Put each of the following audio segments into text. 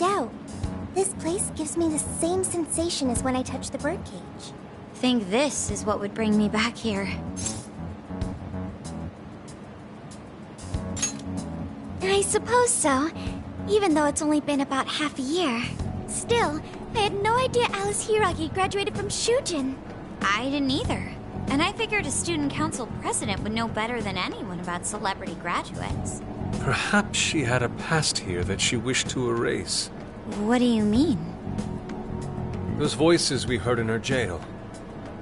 doubt. This place gives me the same sensation as when I touch the birdcage. Think this is what would bring me back here. I suppose so, even though it's only been about half a year. Still, I had no idea Alice Hiragi graduated from Shujin. I didn't either. And I figured a student council president would know better than anyone about celebrity graduates. Perhaps she had a past here that she wished to erase. What do you mean? Those voices we heard in her jail.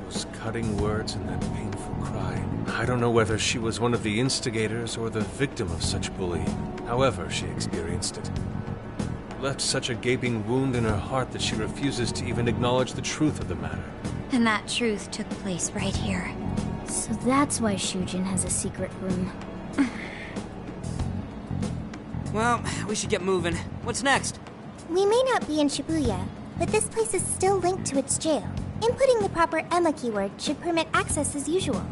Those cutting words and that painful cry. I don't know whether she was one of the instigators or the victim of such bullying. However she experienced it. It left such a gaping wound in her heart that she refuses to even acknowledge the truth of the matter. And that truth took place right here. So that's why Shujin has a secret room. Well, we should get moving. What's next? We may not be in Shibuya, but this place is still linked to its jail. Inputting the proper Emma keyword should permit access as usual.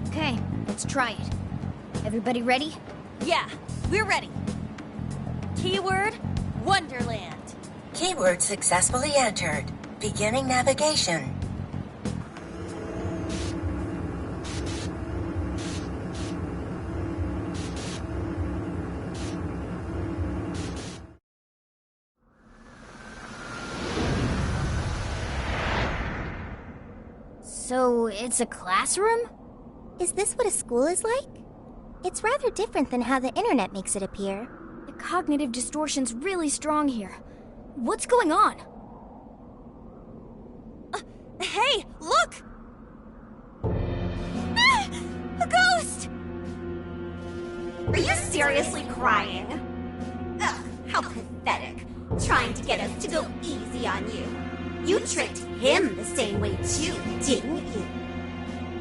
Okay, let's try it. Everybody ready? Yeah, we're ready. Keyword, Wonderland. Keyword successfully entered. Beginning navigation. So, it's a classroom? Is this what a school is like? It's rather different than how the internet makes it appear. The cognitive distortion's really strong here. What's going on? Hey, look! Ah, a ghost! Are you seriously crying? Ugh, how pathetic. Trying to get us to go easy on you. You tricked him the same way too, didn't you?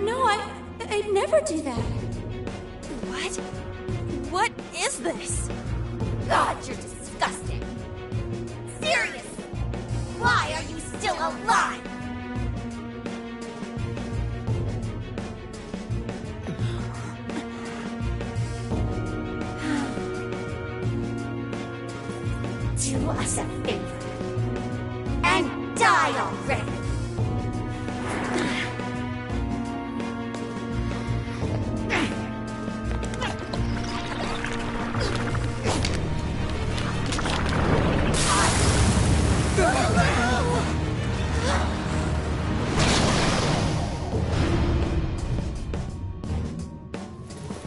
No, I'd never do that. What? What is this? God, you're disgusting. Seriously, why are you still alive? Do us a favor and die already.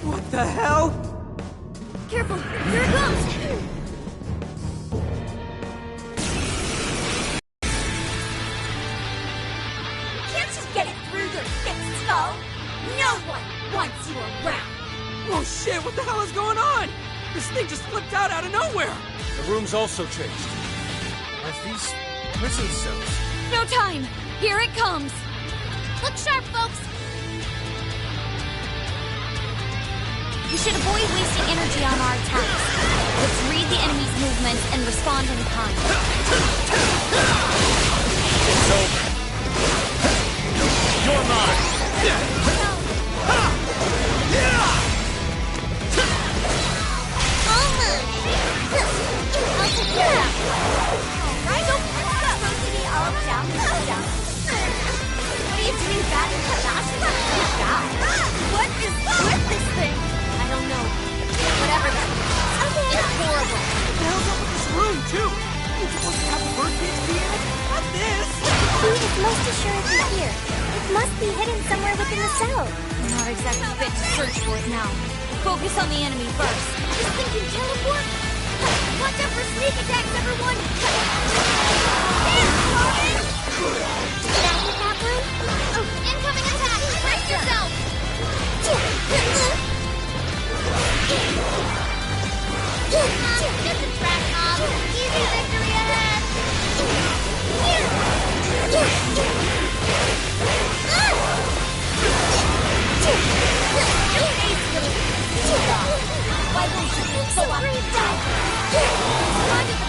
What the hell? Careful, here it comes! Can't you get it through your thick skull? No one wants you around. Oh shit, what the hell is going on? This thing just flipped out of nowhere. The room's also changed. Are these prison cells? No time! Here it comes! Look sharp, folks! We should avoid wasting energy on our attacks. Let's read the enemy's movements and respond in kind. It's over. You're mine! Alright, go supposed to be all down. What are you doing bad in Kanashi? What is with this thing? I don't know. Whatever that is. It's horrible. What the hell's up with this room, too? You're supposed to have a birdcage be in it? Not this! He is most assuredly here. It must be hidden somewhere within the cell. I'm not exactly fit to search for it now. Focus on the enemy first. This thing can teleport? Watch out for sneak attacks, everyone! Did I hit that one? Oh, incoming attack! Brace yourself! Just a trash mob. Easy victory ahead! Why won't you do it so often? Respond to the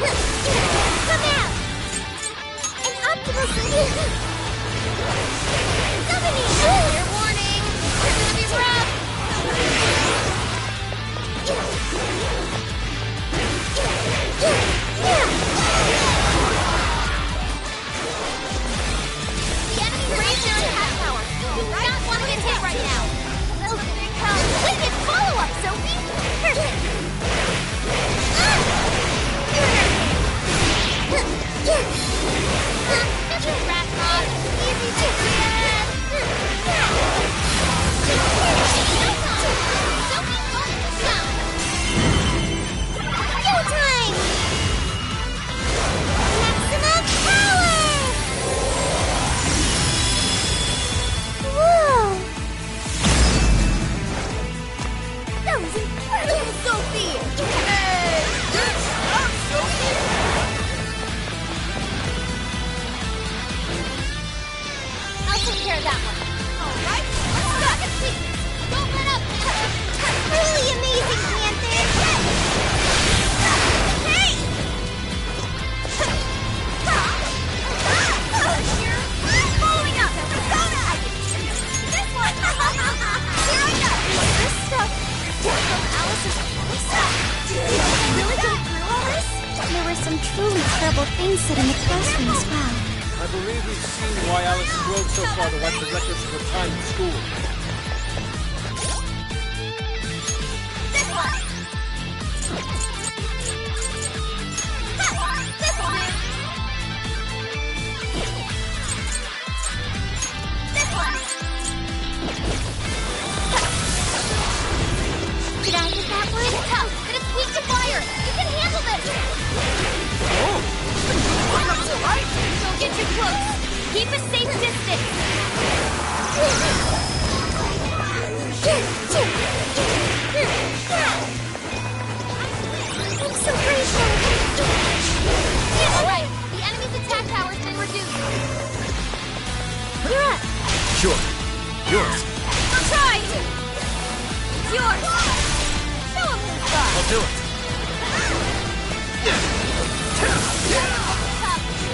Come out! An optimal solution! Somebody! Fair warning! It's gonna be rough! The enemy raised their attack power. You do not want to get hit right now. Wicked follow-up, Sophie! Perfect! Ratmod, easy to get! Showtime! Maximum power! Whoa! That was incredible, Sophie! Hey! Good stuff, Sophie! I'll take care of that one. Alright, Rocket sequence! Don't let up! Really amazing, Panther! Hey! Following up! Persona! This one! Here I go! This stuff from Alice's stuff! Did you really go through all this? There were some truly terrible things said in the classroom as well. I believe we've seen why Alice strove so far to wipe the records of her time in school. This one! This one! This one! Did I hit that one? It's tough, but it's weak to fire! You can handle this! Don't get too close! Keep a safe distance! I'm so grateful! Alright, the enemy's attack power's been reduced. You're up! Sure. Yours. I'll try! It's yours! Show him who's boss! I'll do it.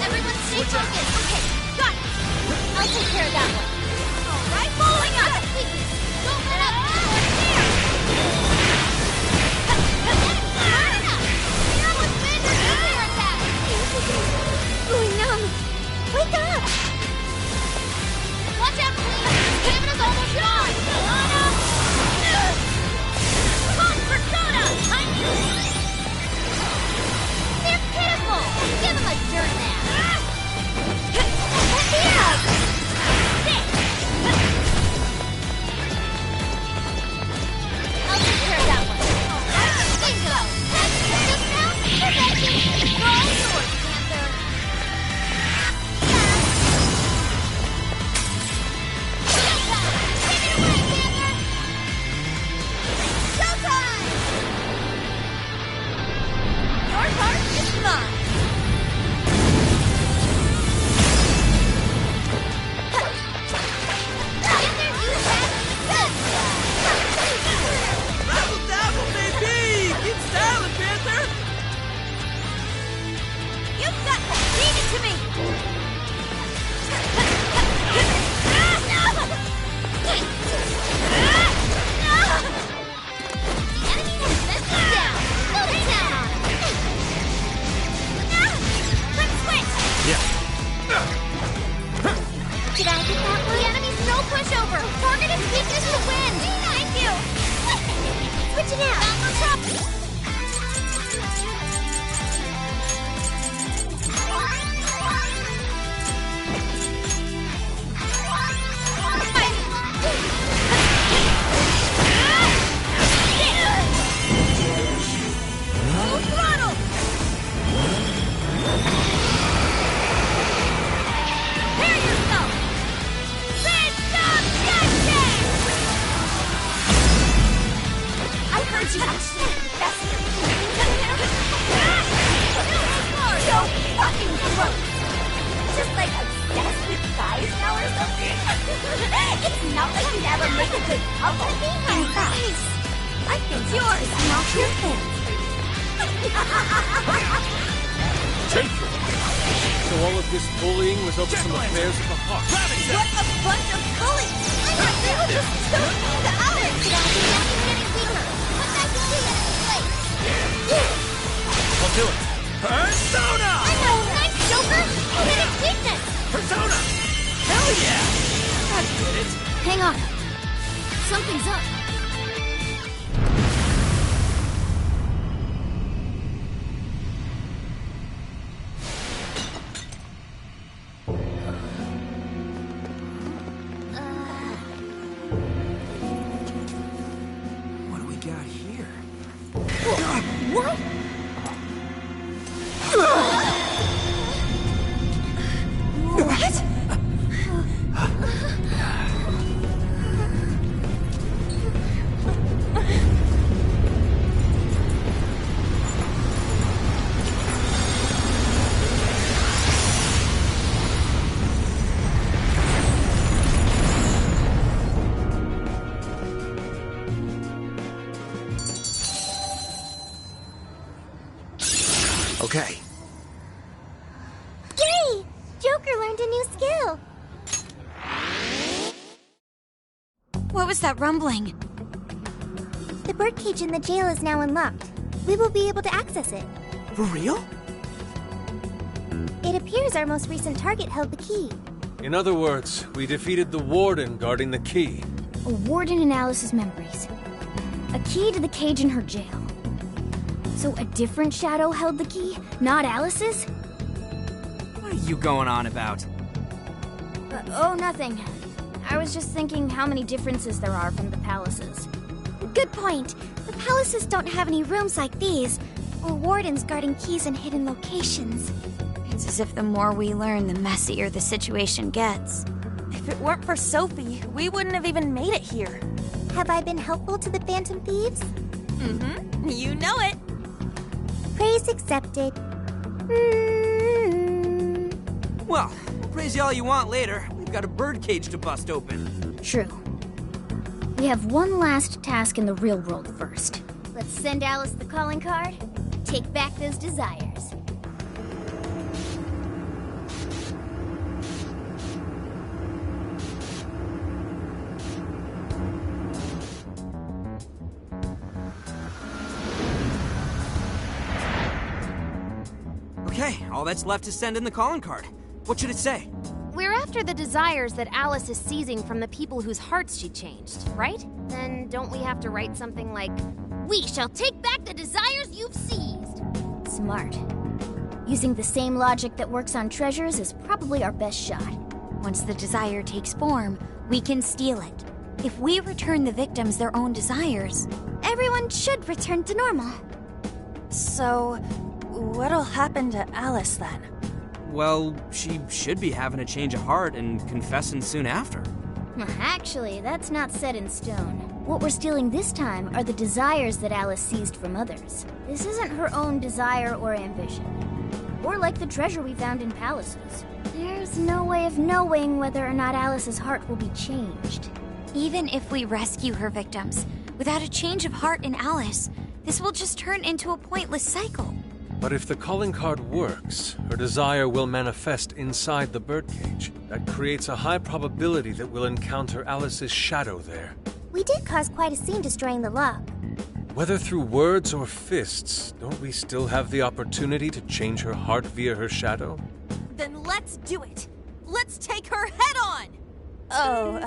Everyone stay focused! Okay, got it! I'll take care of that one. Alright, following up! Don't let up! Going numb! Wake up! Watch out, please! Stamina's almost gone! Come on, Persona! They're pitiful! Give them a dirt nap! Let me out! I'll take care of that one. Bingo! That's just now? Perfection! We're all yours, Panther! Showtime! Take it away, Panther! Showtime! Your heart is mine! Panther, you have good! Razzle dazzle, baby! Keep styling, Panther! You've got to feed it to me! The enemy has sent me down! Slow it down! Quick switch! Yeah. Did I get that one? The enemy's no pushover! Target is weakness to win! Thank you! Switching out! Found the top! Full throttle! Prepare yourself! Fist of justice! I heard you actually. That's So fucking gross! Just like obsessed with guys now or something? It's not like you never make a good couple. In fact, I think yours. Not your fancy. Gently. So all of this bullying was over some affairs of the heart. What a bunch of bullies! I'm not able to so mean to Alex! Getting weaker. Put that bully in its place. I'll do it. Persona! I know, nice, Joker. You hit its weakness. Persona! Hell yeah! I did it. Hang on. Something's up. What do we got here? What? Okay. Yay! Joker learned a new skill. What was that rumbling? The birdcage in the jail is now unlocked. We will be able to access it. For real? It appears our most recent target held the key. In other words, we defeated the warden guarding the key. A warden in Alice's memories. A key to the cage in her jail. So a different shadow held the key, not Alice's? What are you going on about? Oh, nothing. I was just thinking how many differences there are from the palaces. Good point. The palaces don't have any rooms like these, or wardens guarding keys in hidden locations. It's as if the more we learn, the messier the situation gets. If it weren't for Sophie, we wouldn't have even made it here. Have I been helpful to the Phantom Thieves? Mm-hmm. You know it. Praise accepted. Well, we'll praise you all you want later. We've got a birdcage to bust open. True. We have one last task in the real world first. Let's send Alice the calling card. Take back those desires. Okay, all that's left is send in the calling card. What should it say? We're after the desires that Alice is seizing from the people whose hearts she changed, right? Then don't we have to write something like, "We shall take back the desires you've seized"? Smart. Using the same logic that works on treasures is probably our best shot. Once the desire takes form, we can steal it. If we return the victims their own desires, Everyone should return to normal. So, what'll happen to Alice then? Well, she should be having a change of heart and confessing soon after. Actually, that's not set in stone. What we're stealing this time are the desires that Alice seized from others. This isn't her own desire or ambition. Or like the treasure we found in palaces. There's no way of knowing whether or not Alice's heart will be changed. Even if we rescue her victims, without a change of heart in Alice, this will just turn into a pointless cycle. But if the calling card works, her desire will manifest inside the birdcage. That creates a high probability that we'll encounter Alice's shadow there. We did cause quite a scene destroying the lock. Whether through words or fists, don't we still have the opportunity to change her heart via her shadow? Then let's do it. Let's take her head on! Oh,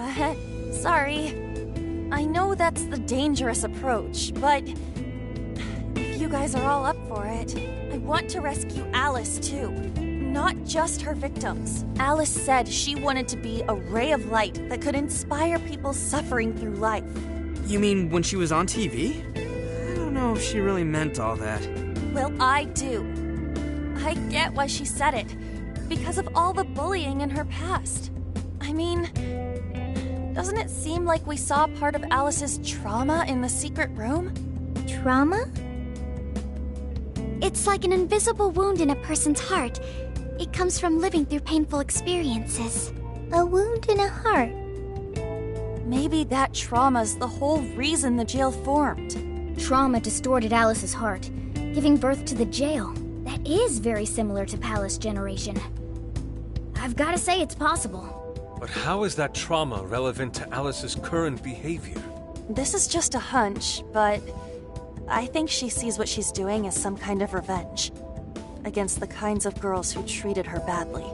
sorry. I know that's the dangerous approach, but if you guys are all up for it, I want to rescue Alice too. Not just her victims. Alice said she wanted to be a ray of light that could inspire people suffering through life. You mean when she was on TV? I don't know if she really meant all that. Well, I do. I get why she said it. Because of all the bullying in her past. I mean, doesn't it seem like we saw part of Alice's trauma in the secret room? Trauma? It's like an invisible wound in a person's heart. It comes from living through painful experiences. A wound in a heart. Maybe that trauma's the whole reason the jail formed. Trauma distorted Alice's heart, giving birth to the jail, the That is very similar to Palace Generation. I've gotta say it's possible. But how is that trauma relevant to Alice's current behavior? This is just a hunch, but I think she sees what she's doing as some kind of revenge against the kinds of girls who treated her badly.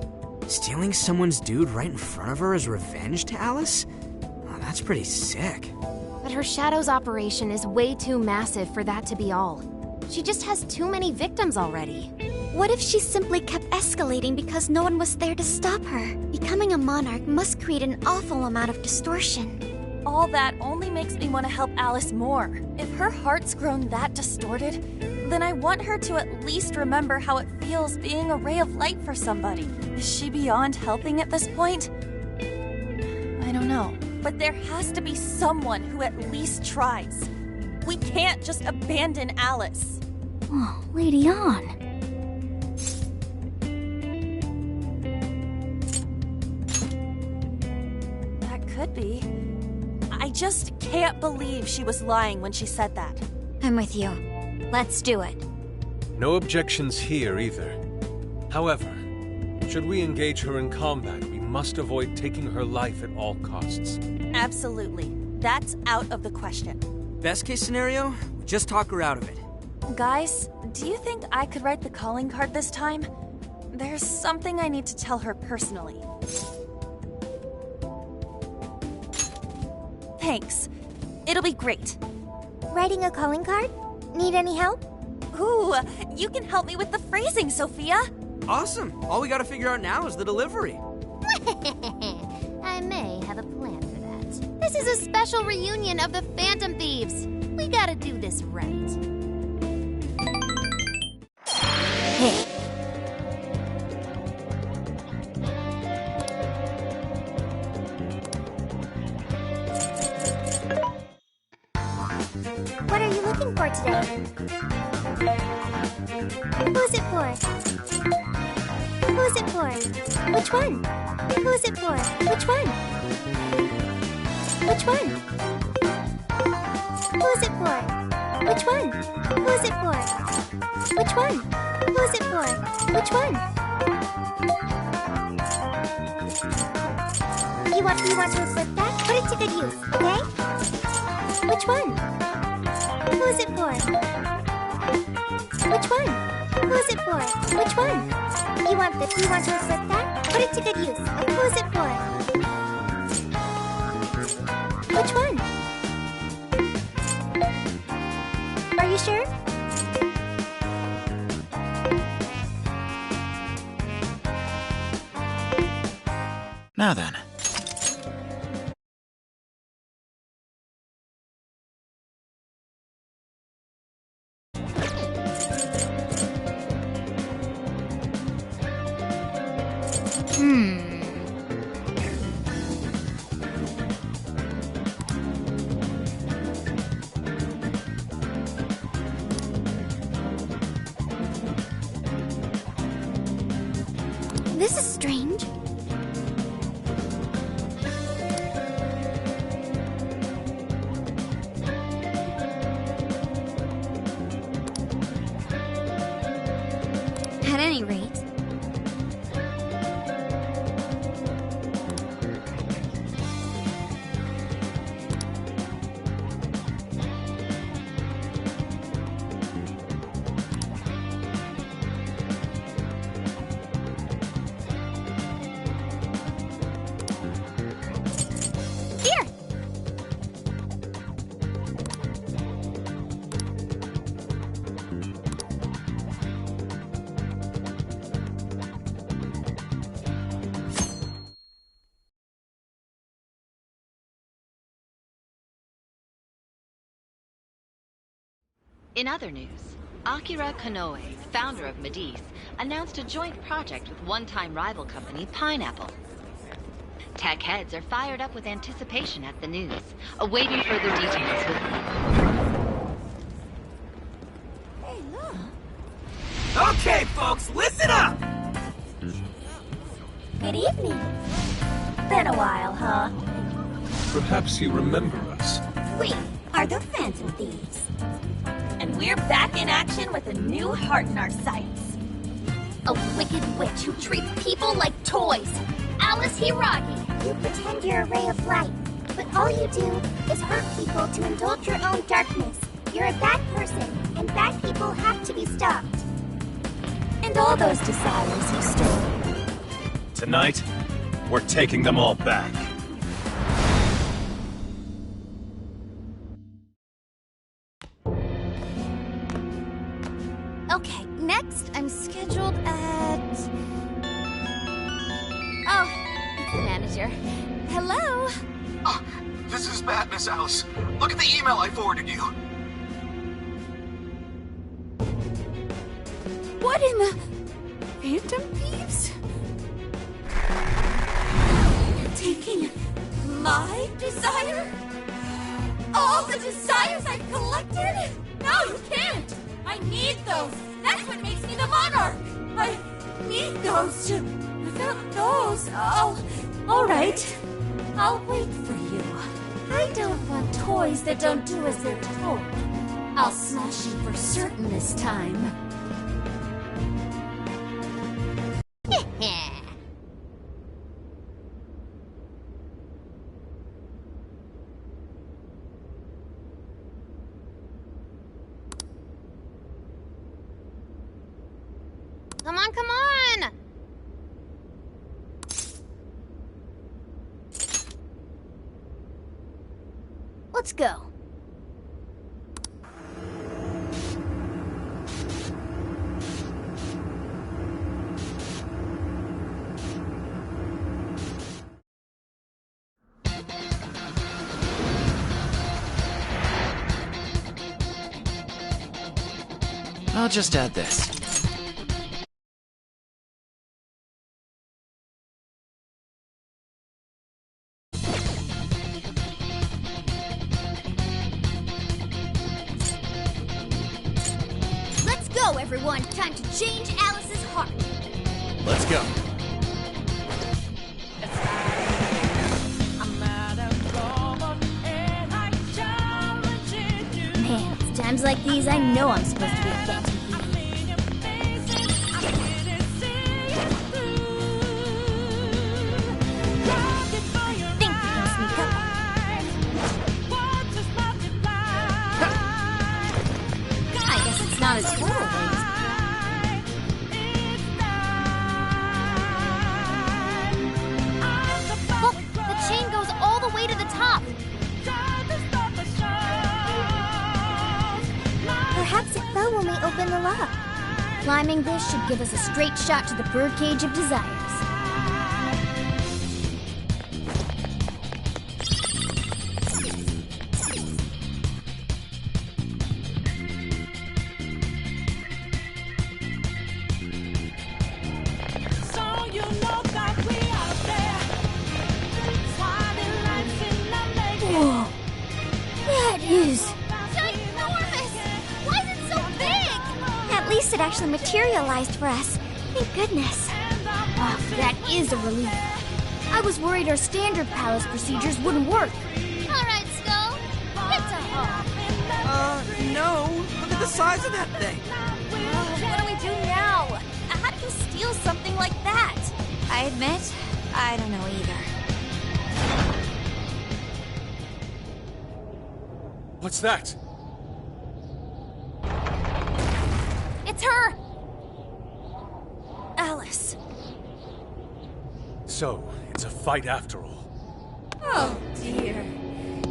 Stealing someone's dude right in front of her as revenge to Alice? Oh, that's pretty sick. But her Shadow's operation is way too massive for that to be all. She just has too many victims already. What if she simply kept escalating because no one was there to stop her? Becoming a monarch must create an awful amount of distortion. All that only makes me want to help Alice more. If her heart's grown that distorted, then I want her to at least remember how it feels being a ray of light for somebody. Is she beyond helping at this point? I don't know. But there has to be someone who at least tries. We can't just abandon Alice. Oh, Lady Ann. That could be. I just can't believe she was lying when she said that. I'm with you. Let's do it. No objections here either. However, should we engage her in combat, we must avoid taking her life at all costs. Absolutely. That's out of the question. Best case scenario, we just talk her out of it. Guys, do you think I could write the calling card this time? There's something I need to tell her personally. Thanks. It'll be great. Writing a calling card? Need any help? Ooh, you can help me with the phrasing, Sophia. Awesome. All we gotta figure out now is the delivery. I may have a plan for that. This is a special reunion of the Phantom Thieves. We gotta do this right. Hey. What are you looking for today? Who's it for? Who's it for? Which one? Who's it for? Which one? Which one? Who's it for? Which one? Who's it for? Which one? Who's it for? Which one? You want to flip that? Put it to good use, okay? Which one? Who's it for? Which one? Who's it for? Which one? You want to flip that? Put it to good use. Who's it for? Which one? Are you sure? Now then. This is strange. At any rate, In other news, Akira Konoe, founder of Medice, announced a joint project with one-time rival company Pineapple. Tech heads are fired up with anticipation at the news, awaiting further details with... hey, look. Okay, folks, listen up! Good evening. Been a while, huh? Perhaps you remember us. We are the Phantom Thieves. And we're back in action with a new heart in our sights. A wicked witch who treats people like toys. Alice Hiragi. You pretend you're a ray of light, but all you do is hurt people to indulge your own darkness. You're a bad person, and bad people have to be stopped. And all those desires you stole. Tonight, we're taking them all back. Okay, next I'm scheduled at... Oh, it's the manager. Hello? Oh, this is bad, Miss Alice. Look at the email I forwarded you. What in the... Phantom Thieves? Taking my desire? All the desires I've collected? No, you can't! I need those! That's what makes me the monarch! I need those! Without those, alright. I'll wait for you. I don't want toys that don't do as they're told. I'll smash you for certain this time. Come on, come on! Let's go. I'll just add this. Let's go, everyone. Time to change Alice's heart. Let's go. Man, it's times like these I know I'm supposed to be a phantom thief. Think you can sneak up on me? I guess it's not as total waste. Look, the chain goes all the way to the top. Perhaps it fell when we opened the lock. Climbing this should give us a straight shot to the birdcage of desires. Whoa! That is... Ginormous! Why is it so big? At least it actually materialized for us. Thank goodness. Oh, that is a relief. I was worried our standard palace procedures wouldn't work. All right, Skull. It's a haul. No. Look at the size of that thing. What do we do now? How do you steal something like that? I admit, I don't know either. What's that? It's her! Alice. So, it's a fight after all. Oh dear.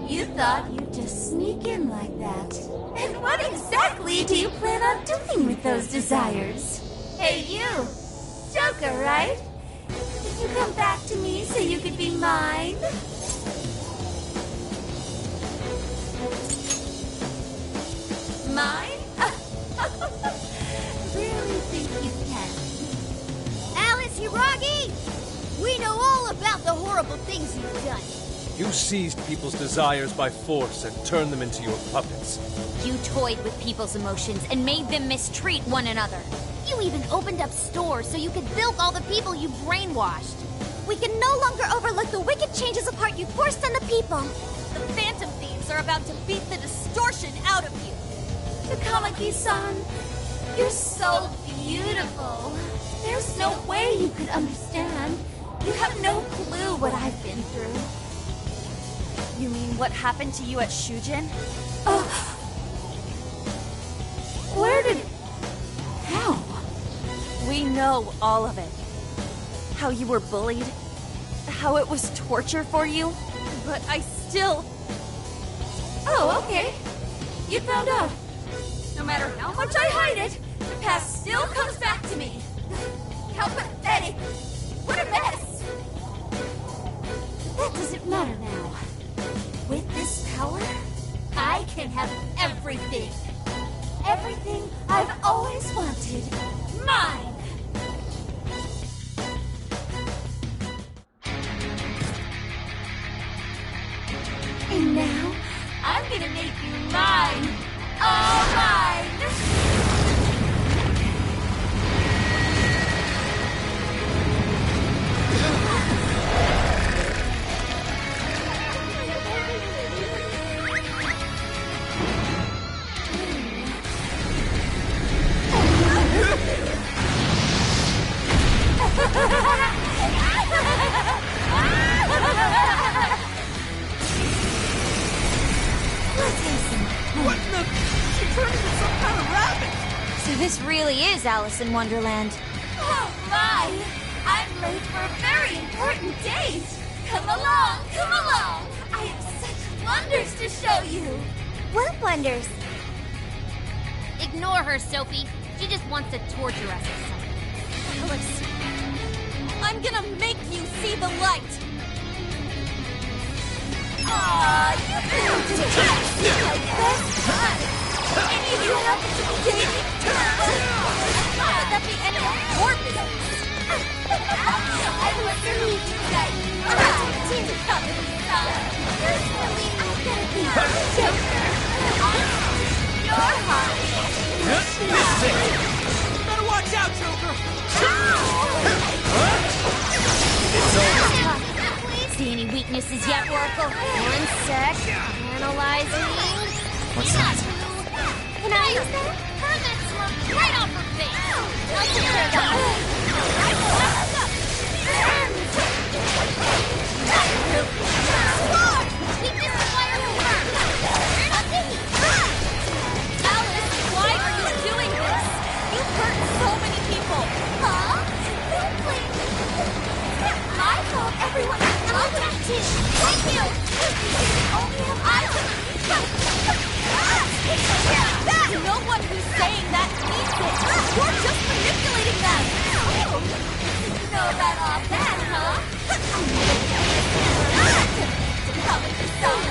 You thought you'd just sneak in like that. And what exactly do you plan on doing with those desires? Hey you! Joker, right? Did you come back to me so you could be mine? Mine? Really think you can? Alice Hiragi! We know all about the horrible things you've done. You seized people's desires by force and turned them into your puppets. You toyed with people's emotions and made them mistreat one another. You even opened up stores so you could bilk all the people you brainwashed. We can no longer overlook the wicked changes apart you forced on the people. The Phantom Thieves are about to beat the distortion out of you. Takamaki-san, You're so beautiful. There's no way you could understand. You have no clue what I've been through. You mean what happened to you at Shujin? Where did... How? We know all of it. How you were bullied. How it was torture for you. But I still... Oh, okay. You found out. No matter how much I hide it, the past still comes back to me. How pathetic. What a mess. That doesn't matter now. With this power, I can have everything. Everything I've always wanted. Mine! And now, I'm gonna make you mine! All mine! What the? She turned into some kind of rabbit! So this really is Alice in Wonderland. Oh my! I'm late for a very important date! Come along, come along! I have such wonders to show you! What wonders? Ignore her, Sophie. She just wants to torture us or something. Alice, I'm gonna make you see the light! Aw, you can't do it like this! Any of you happen to be dating? How would that be any of your business? I wonder who you guys are to come inside. Personally, I gotta be Joker. You're hot. Better watch out, Joker! See any weaknesses yet, Oracle? One sec. Analyzing. What's that? Can I use that? Turn that smirk right off her face! I'll take care of that. Weakness is fire confirmed. We're not thinking. Alice, why are you doing this? You've hurt so many people! Huh? Don't blame me. It's my fault everyone is talking to. Thank you. Only have I No one who's saying that means it! You're just manipulating them! Oh, you know that offhand, huh? Coming to some.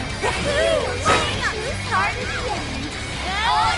Who's hard at the end? Oh,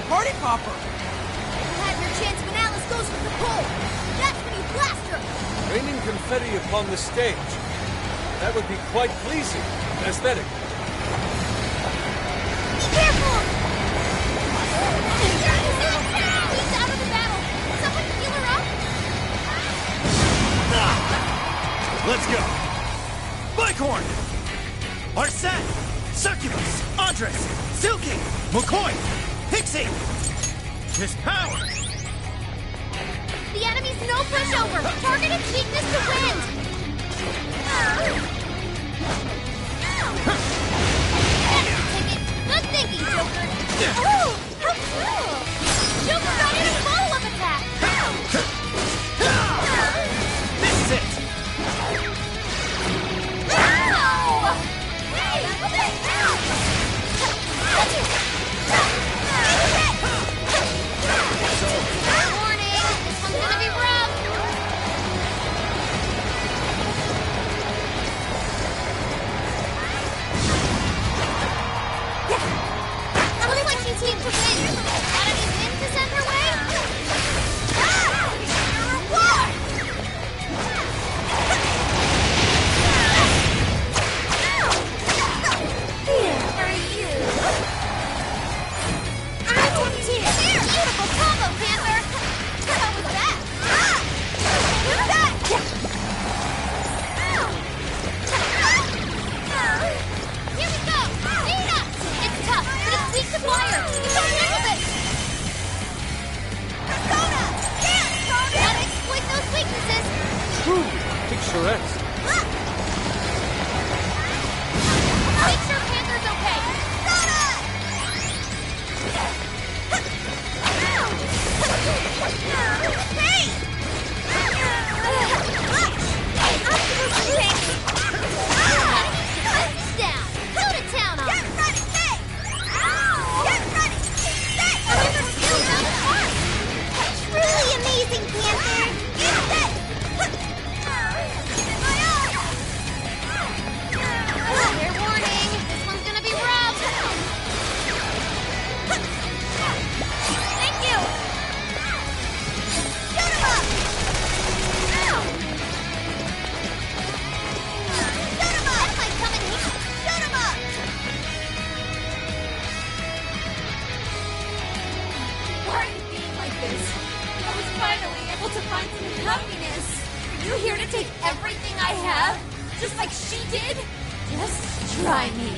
Party popper! You'll have your chance when Alice goes for the pole. That's when you blast her. Raining confetti upon the stage. That would be quite pleasing and aesthetic. Be careful! He's out of the battle. Someone heal her up. Let's go! Bicorn! Arsene! Succubus! Andres! Silky! McCoy! Pixie! His power! The enemy's no pushover! Target its weakness to wind! Good thinking, Joker! Oh, how cool! Joker got in a follow-up attack! This is it! Hey, what the hell? she did? Just try me.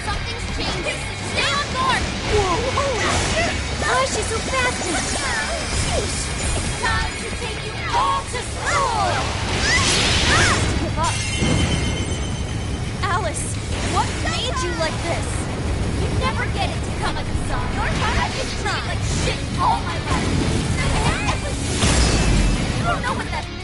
Something's changing. Stay on guard. Why is she so fast? It's time to take you all to school! Give up. Alice, what made you like this? You never get it to come as a song. Your heart has been treated like shit all my life. You don't know what that means.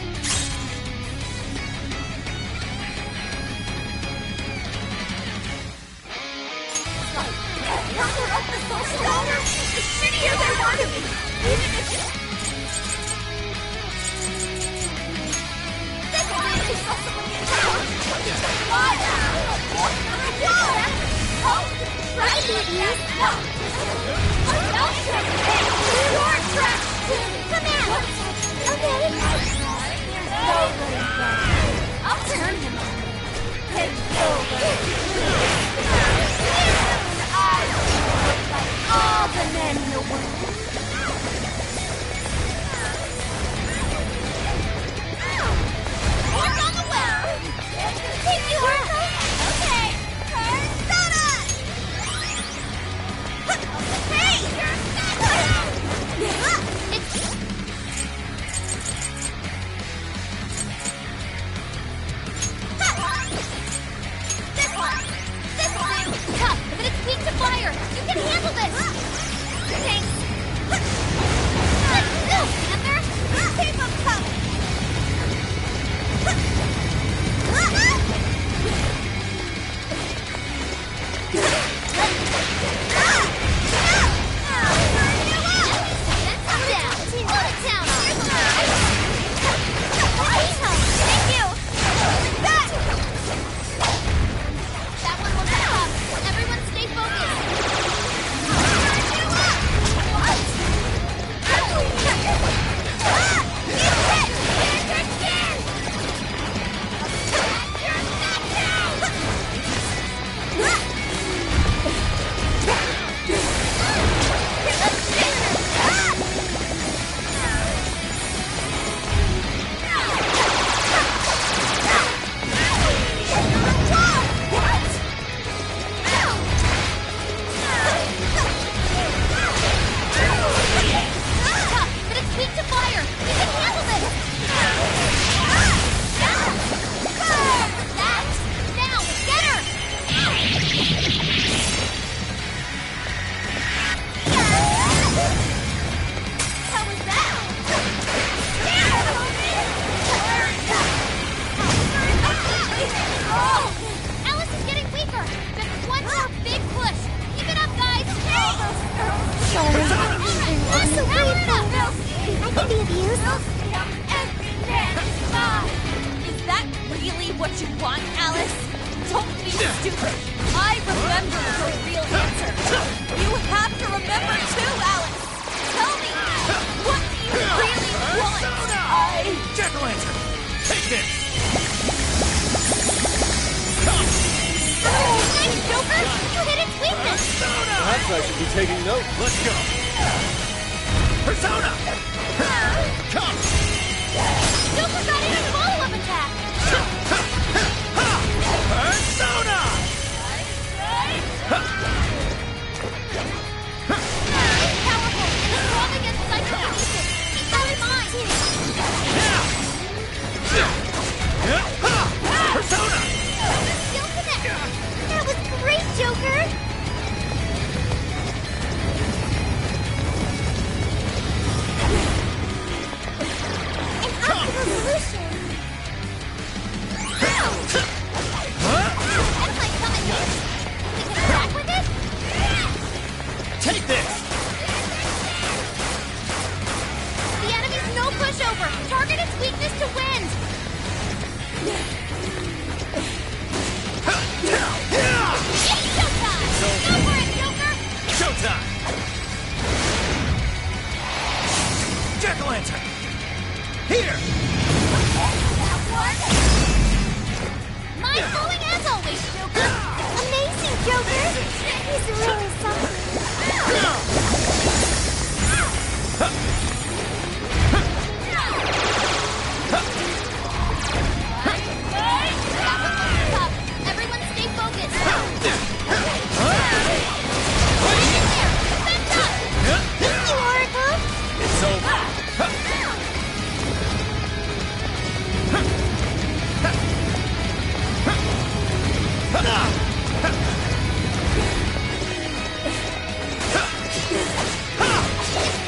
Number of the social order, the shittier they were to me. Even if this time they saw someone get down. Why? Try to be abused? No. Don't try to be. You're trash too. Come in. Okay. I'll turn him on. Take over. Like all the men in the world. What's on the well? Take you her. Okay. Persona! Hey! This one! This one! Tough, but it's weak to fire. You can handle this. Thanks. Let's go, Panther! Keep them coming! what you want, Alice? Don't be stupid. I remember your real answer. You have to remember too, Alice. Tell me, what do you really want? Jack-o'-lantern, take this. Thanks, Joker! You hit its weakness! Perhaps I should be taking note. Let's go. Persona! Come! Joker got in a follow-up attack! Persona! Powerful and strong against psychokinesis. Keep that in mind! Persona! Skill connect! That was great, Joker! Solution. That might come in handy. We can attack with it? Take this! The enemy's no pushover. Target its weakness to wind. It's showtime! Go for it, Joker! Showtime! Jack-o'-lantern! Here! Mind-blowing as always, Joker! Amazing, Joker! He's really something. Everyone stay focused. Thank you, Oracle. It's over.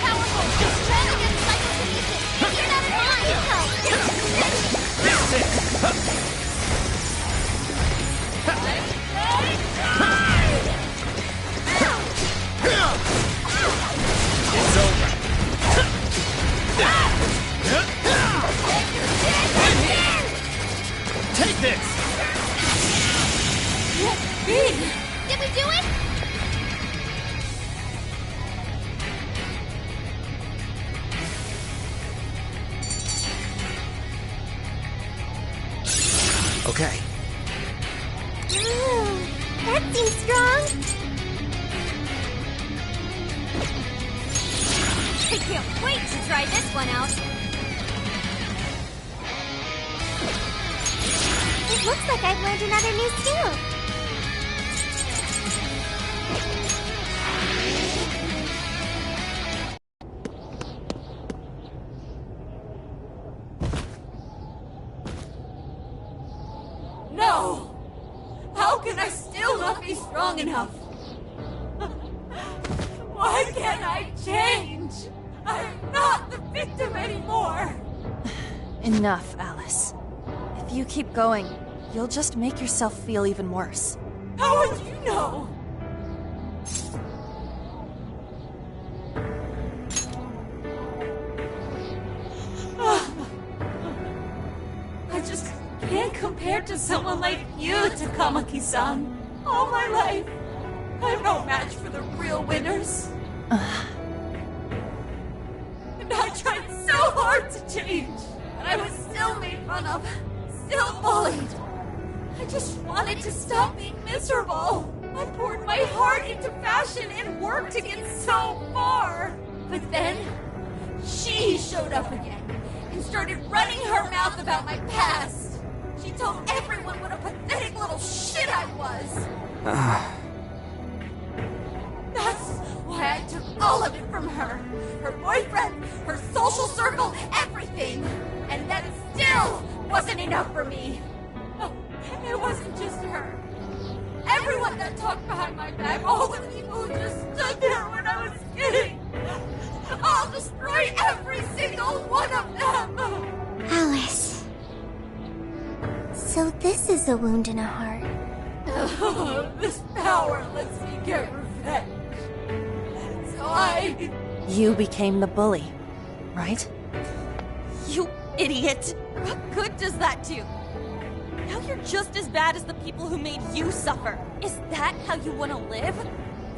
Powerful. Strong against psychokinesis. Keep that in It's over. Take this! Did we do it? Okay. That seems strong. I can't wait to try this one out. It looks like I've learned another new skill. No! How can I still not be strong enough? Why can't I change? I'm not the victim anymore! Enough, Alice. If you keep going, you'll just make yourself feel even worse. How would you know? I just can't compare to someone like you, Takamaki-san. All my life, I'm no match for the real winners. And I tried so hard to change, but I was still made fun of, still bullied. I just wanted to stop being miserable. I poured my heart into fashion and worked to get so far. But then, she showed up again and started running her mouth about my past. She told everyone what a pathetic little shit I was. That's why I took all of it from her. Her boyfriend, her social circle, everything. And that still wasn't enough for me. It wasn't just her. Everyone that talked behind my back, all the people who just stood there when I was kidding. I'll destroy every single one of them! Alice. So this is a wound in a heart. This power lets me get revenge. So You became the bully, right? You idiot! What good does that do? Now you're just as bad as the people who made you suffer. Is that how you want to live?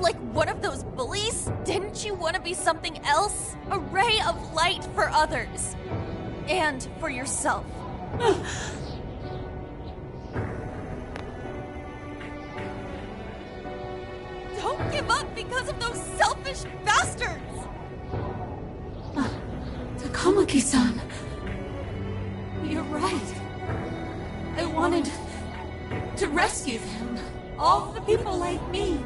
Like one of those bullies? Didn't you want to be something else? A ray of light for others. And for yourself. Don't give up because of those selfish bastards! Takamaki-san. You're right. I wanted to rescue them. All the people like me,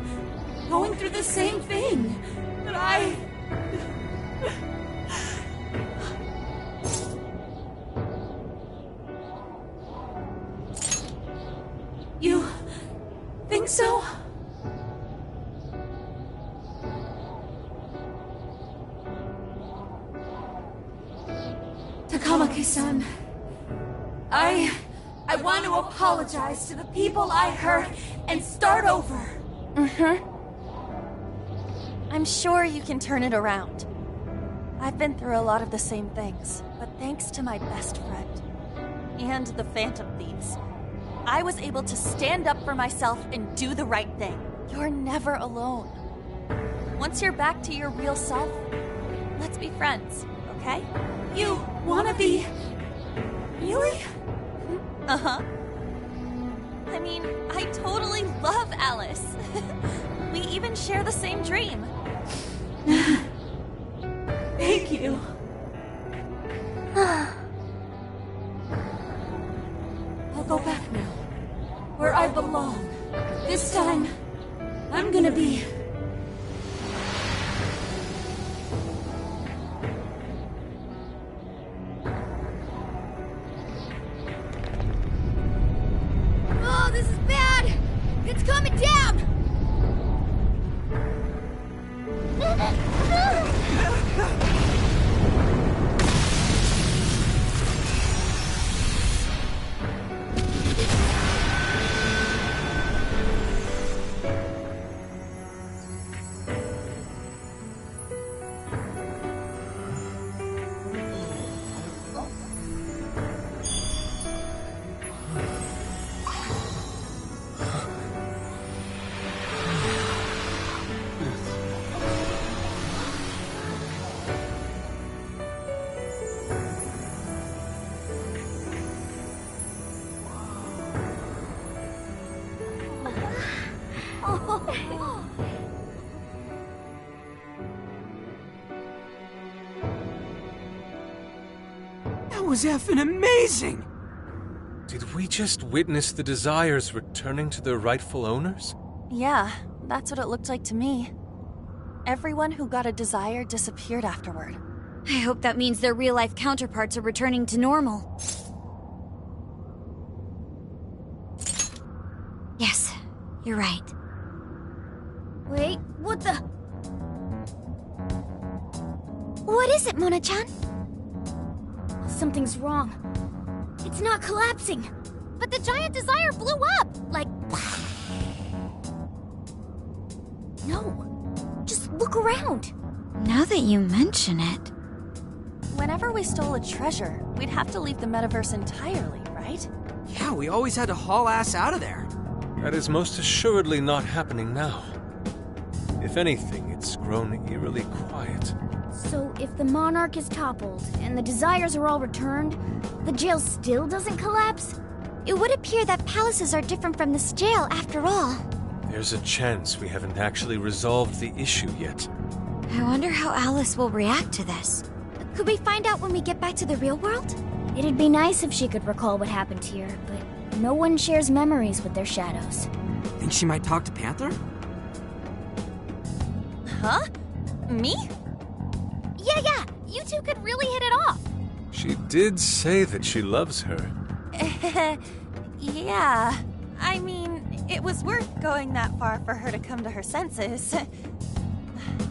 going through the same thing. But You think so? Takamaki-san, I want to apologize to the people I hurt and start over. I'm sure you can turn it around. I've been through a lot of the same things, but thanks to my best friend and the Phantom Thieves, I was able to stand up for myself and do the right thing. You're never alone. Once you're back to your real self, let's be friends, okay? You wanna be... Really? Uh-huh. I mean, I totally love Alice. We even share the same dream. Thank you. I'll go back now, where I belong. This time, I'm gonna be... Oh, this is bad! It's coming down! That was effing amazing! Did we just witness the Desires returning to their rightful owners? Yeah, that's what it looked like to me. Everyone who got a desire disappeared afterward. I hope that means their real-life counterparts are returning to normal. Yes, you're right. Wait, what the... What is it, Mona-chan? Something's wrong. It's not collapsing. But the giant desire blew up! Like... No. Just look around. Now that you mention it... Whenever we stole a treasure, we'd have to leave the metaverse entirely, right? Yeah, we always had to haul ass out of there. That is most assuredly not happening now. If anything, it's grown eerily quiet. So if the Monarch is toppled and the Desires are all returned, the jail still doesn't collapse? It would appear that palaces are different from this jail after all. There's a chance we haven't actually resolved the issue yet. I wonder how Alice will react to this. Could we find out when we get back to the real world? It'd be nice if she could recall what happened here, but no one shares memories with their shadows. Think she might talk to Panther? Huh? Me? Yeah, you two could really hit it off. She did say that she loves her. Yeah. I mean, it was worth going that far for her to come to her senses.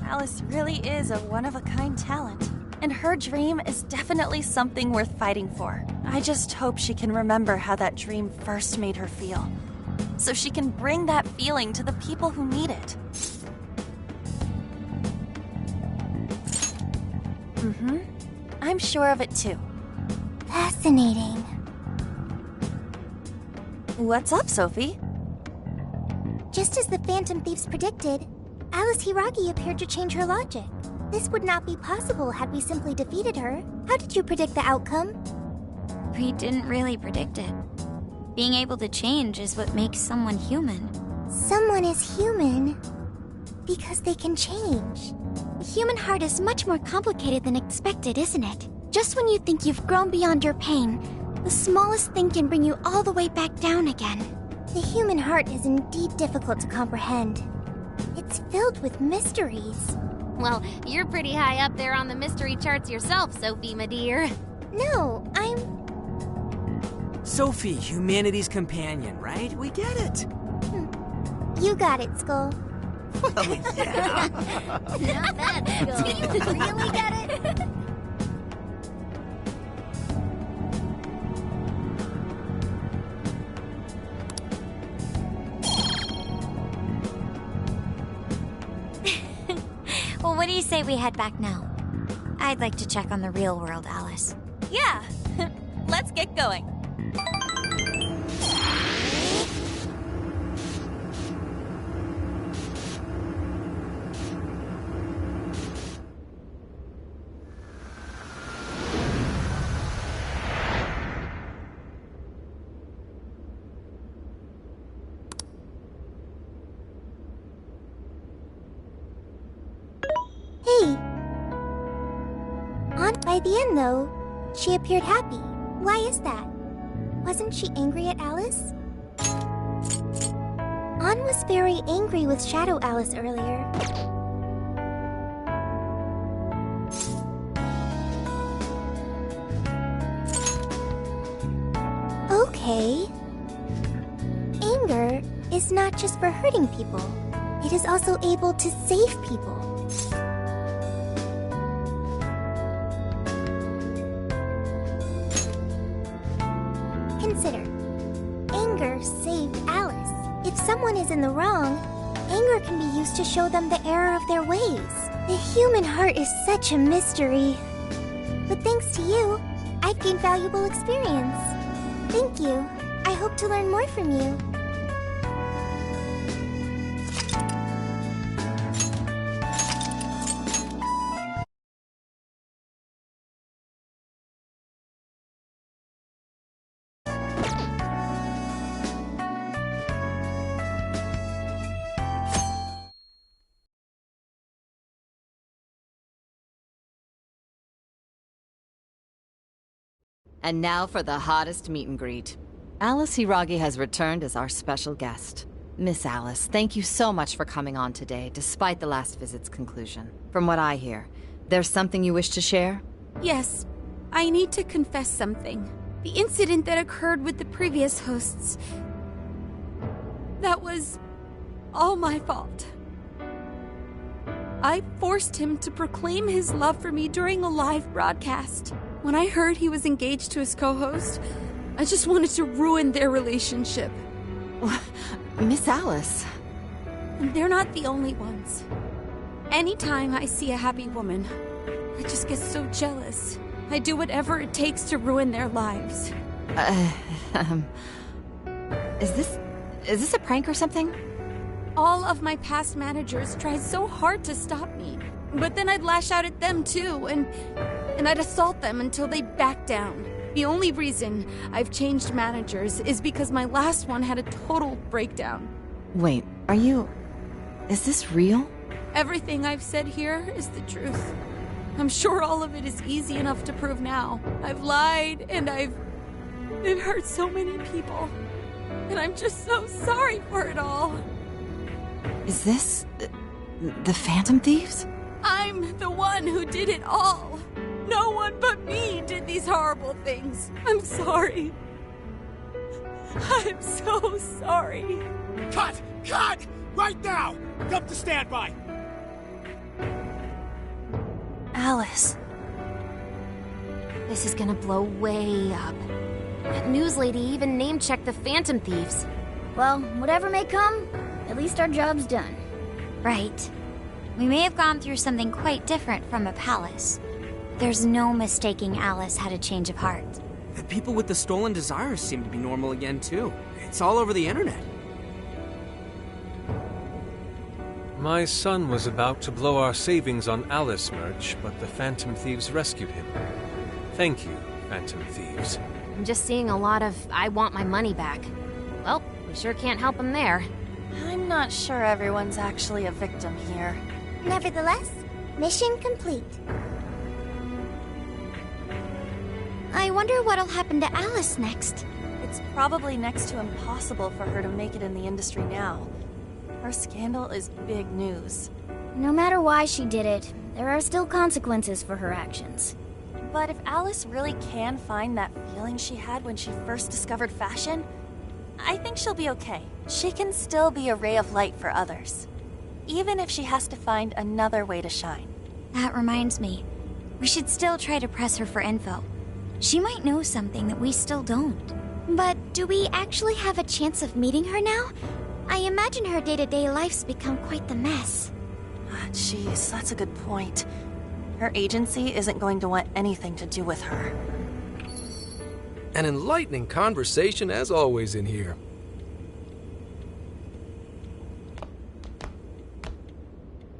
Alice really is a one-of-a-kind talent. And her dream is definitely something worth fighting for. I just hope she can remember how that dream first made her feel. So she can bring that feeling to the people who need it. Mm-hmm. I'm sure of it too. Fascinating. What's up, Sophie? Just as the Phantom Thieves predicted, Alice Hiragi appeared to change her logic. This would not be possible had we simply defeated her. How did you predict the outcome? We didn't really predict it. Being able to change is what makes someone human. Someone is human because they can change. The human heart is much more complicated than expected, isn't it? Just when you think you've grown beyond your pain, the smallest thing can bring you all the way back down again. The human heart is indeed difficult to comprehend. It's filled with mysteries. Well, you're pretty high up there on the mystery charts yourself, Sophie, my dear. No, I'm... Sophie, humanity's companion, right? We get it. You got it, Skull. Well, yeah. Not bad, Skull. Do you really get it? Well, what do you say we head back now? I'd like to check on the real world, Alice. Yeah. Let's get going. Hey. By the end, though, she appeared happy. Why is that? Wasn't she angry at Alice? Ann was very angry with Shadow Alice earlier. Okay. Anger is not just for hurting people. It is also able to save people. Consider. Anger saved Alice. If someone is in the wrong, anger can be used to show them the error of their ways. The human heart is such a mystery. But thanks to you, I've gained valuable experience. Thank you. I hope to learn more from you. And now for the hottest meet and greet. Alice Hiragi has returned as our special guest. Miss Alice, thank you so much for coming on today, despite the last visit's conclusion. From what I hear, there's something you wish to share? Yes. I need to confess something. The incident that occurred with the previous hosts... that was... all my fault. I forced him to proclaim his love for me during a live broadcast. When I heard he was engaged to his co-host, I just wanted to ruin their relationship. Miss Alice... And they're not the only ones. Anytime I see a happy woman, I just get so jealous. I do whatever it takes to ruin their lives. Is this a prank or something? All of my past managers tried so hard to stop me. But then I'd lash out at them too, and I'd assault them until they backed down. The only reason I've changed managers is because my last one had a total breakdown. Wait, is this real? Everything I've said here is the truth. I'm sure all of it is easy enough to prove now. I've lied, and it hurt so many people. And I'm just so sorry for it all. Is this... the Phantom Thieves? I'm the one who did it all. No one but me did these horrible things. I'm sorry. I'm so sorry. Cut! Cut! Right now! Come to standby! Alice. This is gonna blow way up. That news lady even name-checked the Phantom Thieves. Well, whatever may come, at least our job's done. Right. We may have gone through something quite different from a palace. There's no mistaking Alice had a change of heart. The people with the stolen desires seem to be normal again, too. It's all over the internet. My son was about to blow our savings on Alice merch, but the Phantom Thieves rescued him. Thank you, Phantom Thieves. I'm just seeing a lot of I want my money back. Well, we sure can't help him there. I'm not sure everyone's actually a victim here. Nevertheless, mission complete. I wonder what'll happen to Alice next. It's probably next to impossible for her to make it in the industry now. Her scandal is big news. No matter why she did it, there are still consequences for her actions. But if Alice really can find that feeling she had when she first discovered fashion, I think she'll be okay. She can still be a ray of light for others, even if she has to find another way to shine. That reminds me, we should still try to press her for info. She might know something that we still don't. But do we actually have a chance of meeting her now? I imagine her day-to-day life's become quite the mess. Jeez, that's a good point. Her agency isn't going to want anything to do with her. An enlightening conversation as always in here.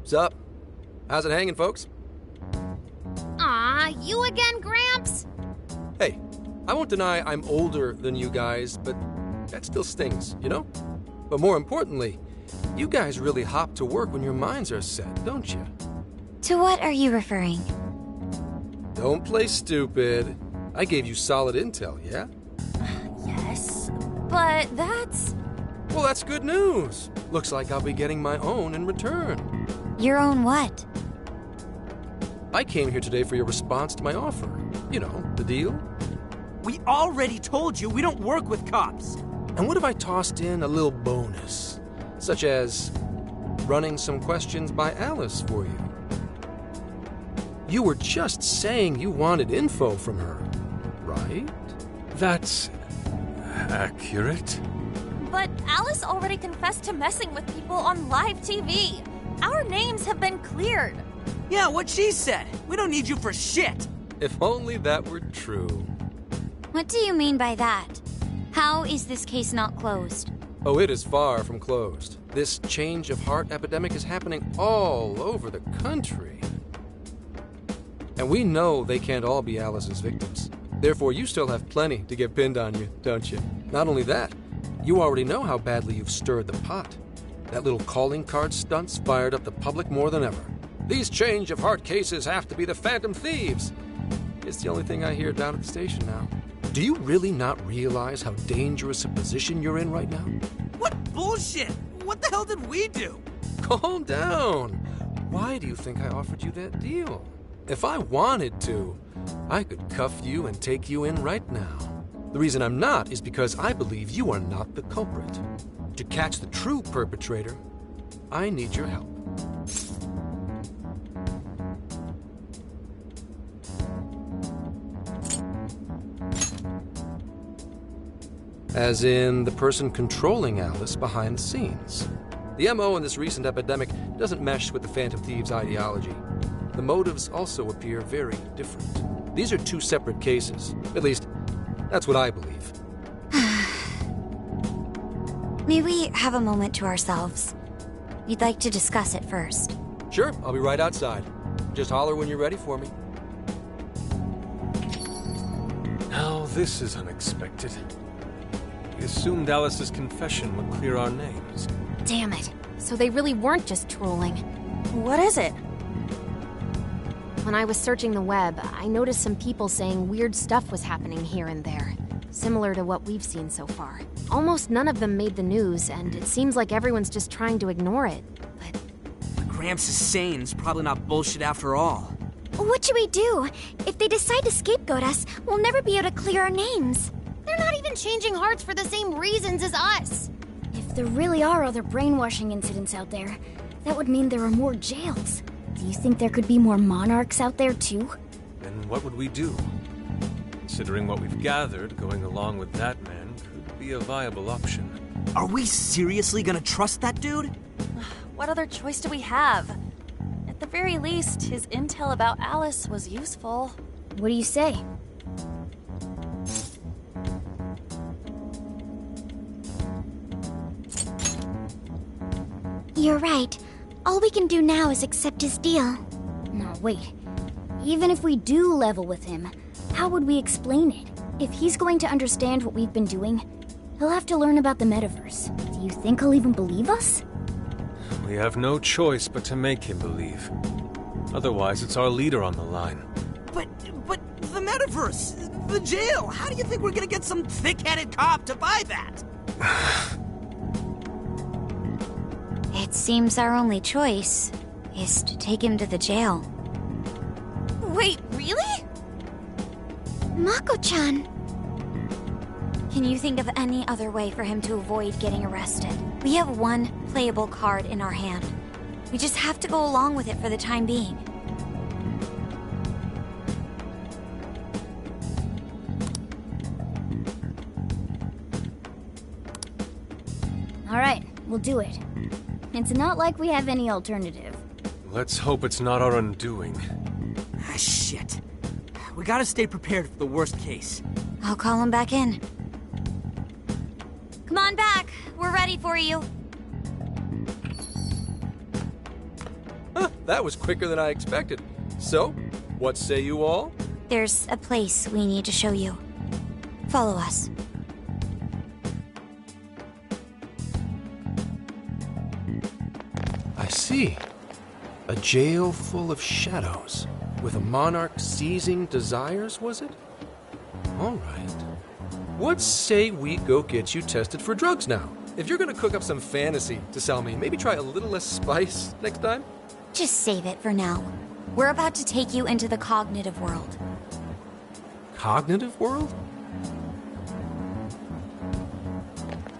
Sup? How's it hanging, folks? Aw, you again, Gramps? Hey, I won't deny I'm older than you guys, but that still stings, you know? But more importantly, you guys really hop to work when your minds are set, don't you? To what are you referring? Don't play stupid. I gave you solid intel, yeah? Yes, but that's... Well, that's good news. Looks like I'll be getting my own in return. Your own what? I came here today for your response to my offer. You know, the deal. We already told you we don't work with cops. And what if I tossed in a little bonus? Such as running some questions by Alice for you. You were just saying you wanted info from her, right? That's accurate. But Alice already confessed to messing with people on live TV. Our names have been cleared. Yeah, what she said. We don't need you for shit. If only that were true. What do you mean by that? How is this case not closed? Oh, it is far from closed. This change of heart epidemic is happening all over the country. And we know they can't all be Alice's victims. Therefore, you still have plenty to get pinned on you, don't you? Not only that, you already know how badly you've stirred the pot. That little calling card stunt's fired up the public more than ever. These change of heart cases have to be the Phantom Thieves. It's the only thing I hear down at the station now. Do you really not realize how dangerous a position you're in right now? What bullshit? What the hell did we do? Calm down. Why do you think I offered you that deal? If I wanted to, I could cuff you and take you in right now. The reason I'm not is because I believe you are not the culprit. To catch the true perpetrator, I need your help. As in the person controlling Alice behind the scenes. The MO in this recent epidemic doesn't mesh with the Phantom Thieves' ideology. The motives also appear very different. These are two separate cases. At least, that's what I believe. May we have a moment to ourselves? We'd like to discuss it first. Sure, I'll be right outside. Just holler when you're ready for me. Now this is unexpected. We assumed Alice's confession would clear our names. Damn it. So they really weren't just trolling. What is it? When I was searching the web, I noticed some people saying weird stuff was happening here and there, similar to what we've seen so far. Almost none of them made the news, and it seems like everyone's just trying to ignore it. What Gramps is saying is probably not bullshit after all. What should we do? If they decide to scapegoat us, we'll never be able to clear our names. They're not even changing hearts for the same reasons as us. If there really are other brainwashing incidents out there, that would mean there are more jails. Do you think there could be more monarchs out there too? Then what would we do? Considering what we've gathered, going along with that man could be a viable option. Are we seriously gonna trust that dude? What other choice do we have? At the very least, his intel about Alice was useful. What do you say? You're right. All we can do now is accept his deal. No, wait. Even if we do level with him, how would we explain it? If he's going to understand what we've been doing, he'll have to learn about the metaverse. Do you think he'll even believe us? We have no choice but to make him believe. Otherwise, it's our leader on the line. But the metaverse, the jail, how do you think we're gonna get some thick-headed cop to buy that? It seems our only choice is to take him to the jail. Wait, really? Mako-chan! Can you think of any other way for him to avoid getting arrested? We have one playable card in our hand. We just have to go along with it for the time being. All right, we'll do it. It's not like we have any alternative. Let's hope it's not our undoing. Ah, shit. We gotta stay prepared for the worst case. I'll call him back in. Come on back. We're ready for you. Huh, that was quicker than I expected. So, what say you all? There's a place we need to show you. Follow us. I see. A jail full of shadows. With a monarch seizing desires, was it? All right. What say we go get you tested for drugs now? If you're gonna cook up some fantasy to sell me, maybe try a little less spice next time? Just save it for now. We're about to take you into the cognitive world. Cognitive world?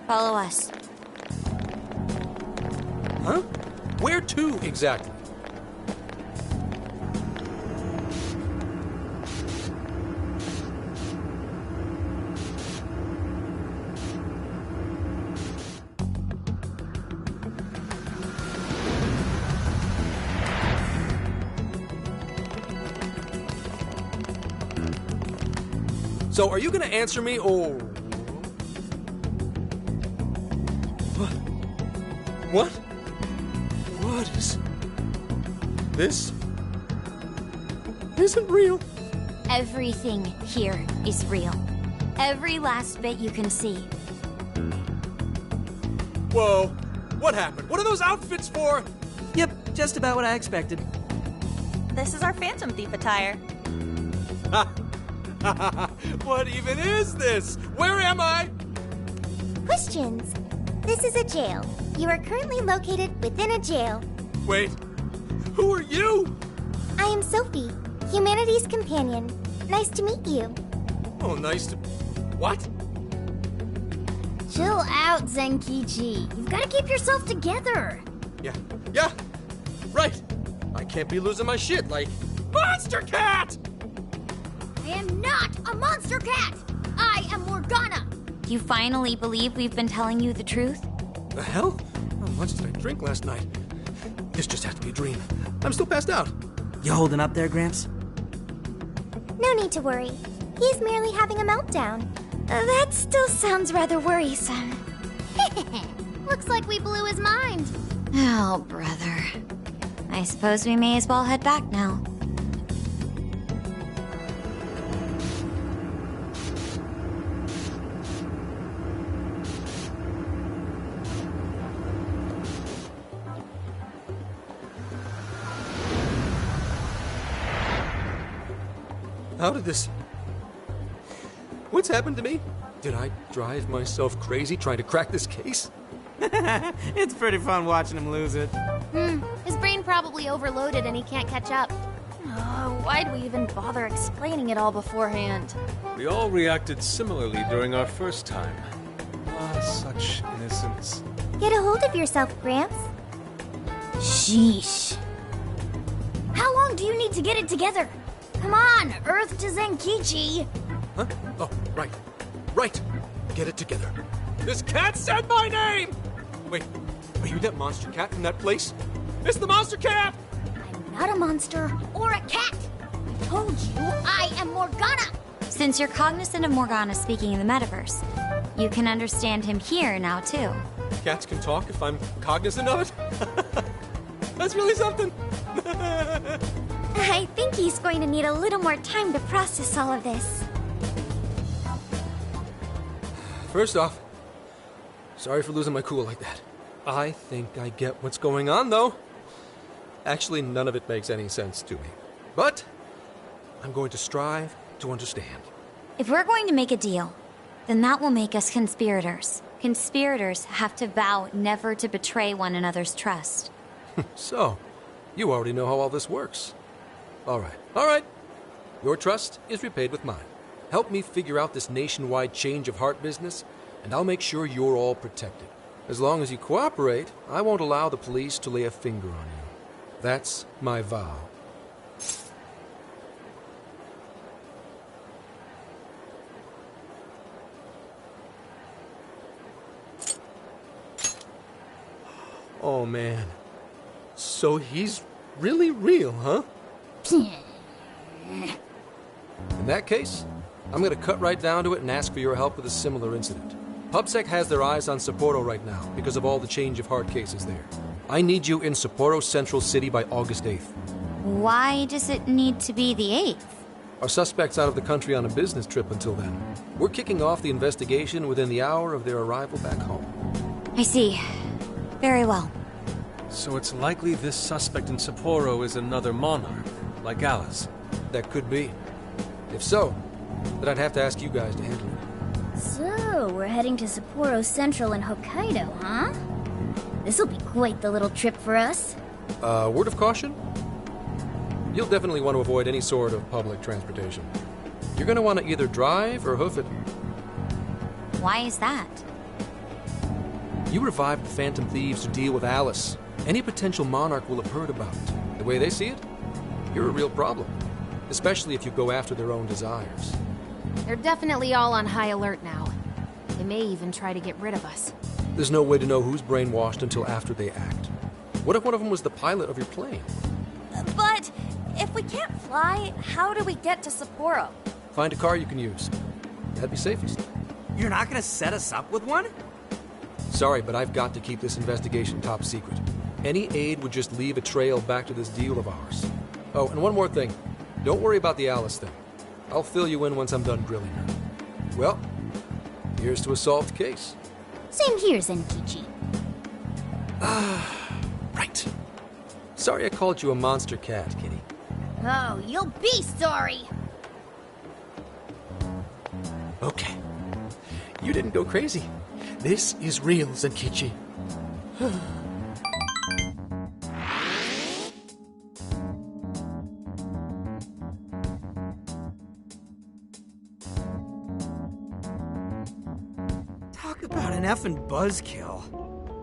Follow us. Huh? Where to, exactly? So, are you gonna answer me, or... What? What is... This... isn't real. Everything here is real. Every last bit you can see. Whoa. What happened? What are those outfits for? Yep, just about what I expected. This is our Phantom Thief attire. What even is this? Where am I? Questions. This is a jail. You are currently located within a jail. Wait, who are you? I am Sophie, humanity's companion. Nice to meet you. Oh, nice to... What? Chill out, Zenkichi. You've got to keep yourself together. Yeah, right. I can't be losing my shit like... Monster Cat! I am not a monster cat! I am Morgana! You finally believe we've been telling you the truth? The hell? How much did I drink last night? This just has to be a dream. I'm still passed out. You holding up there, Gramps? No need to worry. He's merely having a meltdown. That still sounds rather worrisome. Looks like we blew his mind. Oh, brother. I suppose we may as well head back now. How did this... What's happened to me? Did I drive myself crazy trying to crack this case? It's pretty fun watching him lose it. His brain probably overloaded and he can't catch up. Why'd we even bother explaining it all beforehand? We all reacted similarly during our first time. Ah, such innocence. Get a hold of yourself, Gramps. Sheesh. How long do you need to get it together? Come on, Earth to Zenkichi. Huh? Oh, right. Right. Get it together. This cat said my name! Wait, are you that monster cat from that place? It's the monster cat! I'm not a monster or a cat. I told you I am Morgana. Since you're cognizant of Morgana speaking in the metaverse, you can understand him here now, too. Cats can talk if I'm cognizant of it? That's really something! I think he's going to need a little more time to process all of this. First off, sorry for losing my cool like that. I think I get what's going on, though. Actually, none of it makes any sense to me. But I'm going to strive to understand. If we're going to make a deal, then that will make us conspirators. Conspirators have to vow never to betray one another's trust. So, you already know how all this works. All right. Your trust is repaid with mine. Help me figure out this nationwide change of heart business, and I'll make sure you're all protected. As long as you cooperate, I won't allow the police to lay a finger on you. That's my vow. Oh, man. So he's really real, huh? In that case, I'm gonna cut right down to it and ask for your help with a similar incident. PubSec has their eyes on Sapporo right now because of all the change of heart cases there. I need you in Sapporo Central City by August 8th. Why does it need to be the 8th? Our suspect's out of the country on a business trip until then. We're kicking off the investigation within the hour of their arrival back home. I see. Very well. So it's likely this suspect in Sapporo is another monarch, like Alice. that could be. If so, then I'd have to ask you guys to handle it. So, we're heading to Sapporo Central in Hokkaido, huh? This'll be quite the little trip for us. Word of caution? You'll definitely want to avoid any sort of public transportation. You're gonna want to either drive or hoof it. Why is that? You revived the Phantom Thieves to deal with Alice. Any potential monarch will have heard about it. The way they see it, you're a real problem. Especially if you go after their own desires. They're definitely all on high alert now. They may even try to get rid of us. There's no way to know who's brainwashed until after they act. What if one of them was the pilot of your plane? But if we can't fly, how do we get to Sapporo? Find a car you can use. That'd be safest. You're not gonna set us up with one? Sorry, but I've got to keep this investigation top secret. Any aid would just leave a trail back to this deal of ours. Oh, and one more thing. Don't worry about the Alice thing. I'll fill you in once I'm done grilling her. Well, here's to a solved case. Same here, Zenkichi. Right. Sorry I called you a monster cat, Kitty. Oh, you'll be sorry! Okay. You didn't go crazy. This is real, Zenkichi. Talk about an effing buzzkill.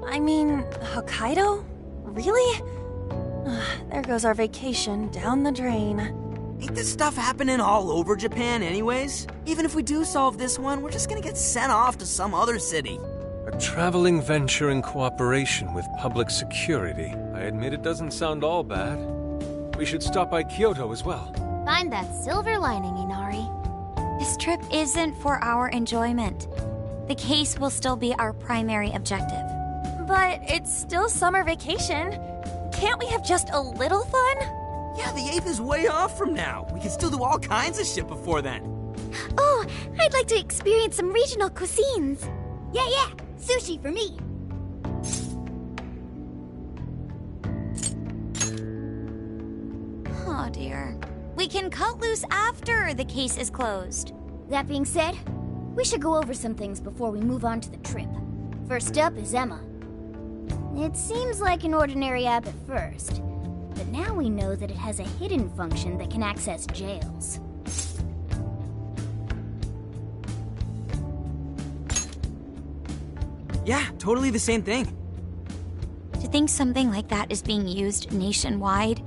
I mean, Hokkaido? Really? There goes our vacation down the drain. Ain't this stuff happening all over Japan anyways? Even if we do solve this one, we're just gonna get sent off to some other city. A traveling venture in cooperation with public security. I admit it doesn't sound all bad. We should stop by Kyoto as well. Find that silver lining, Inari. This trip isn't for our enjoyment. The case will still be our primary objective. But it's still summer vacation. Can't we have just a little fun? Yeah, the 8th is way off from now. We can still do all kinds of shit before then. Oh, I'd like to experience some regional cuisines. Yeah, sushi for me. Oh dear. We can cut loose after the case is closed. That being said, we should go over some things before we move on to the trip. First up is Emma. It seems like an ordinary app at first, but now we know that it has a hidden function that can access jails. Yeah, totally the same thing. To think something like that is being used nationwide,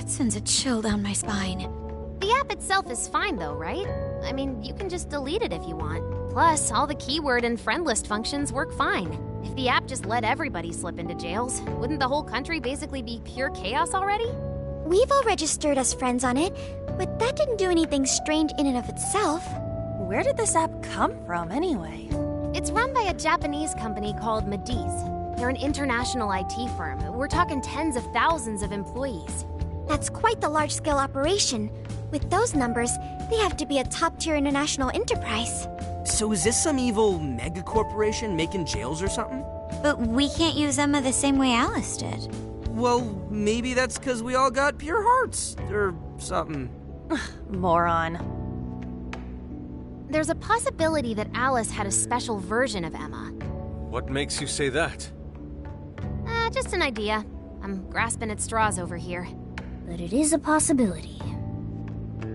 it sends a chill down my spine. The app itself is fine though, right? I mean, you can just delete it if you want. Plus, all the keyword and friend list functions work fine. If the app just let everybody slip into jails, wouldn't the whole country basically be pure chaos already? We've all registered as friends on it, but that didn't do anything strange in and of itself. Where did this app come from, anyway? It's run by a Japanese company called Mediz. They're an international IT firm. We're talking tens of thousands of employees. That's quite the large-scale operation. With those numbers, they have to be a top-tier international enterprise. So is this some evil mega corporation making jails or something? But we can't use Emma the same way Alice did. Well, maybe that's because we all got pure hearts, or something. Moron. There's a possibility that Alice had a special version of Emma. What makes you say that? Just an idea. I'm grasping at straws over here. But it is a possibility.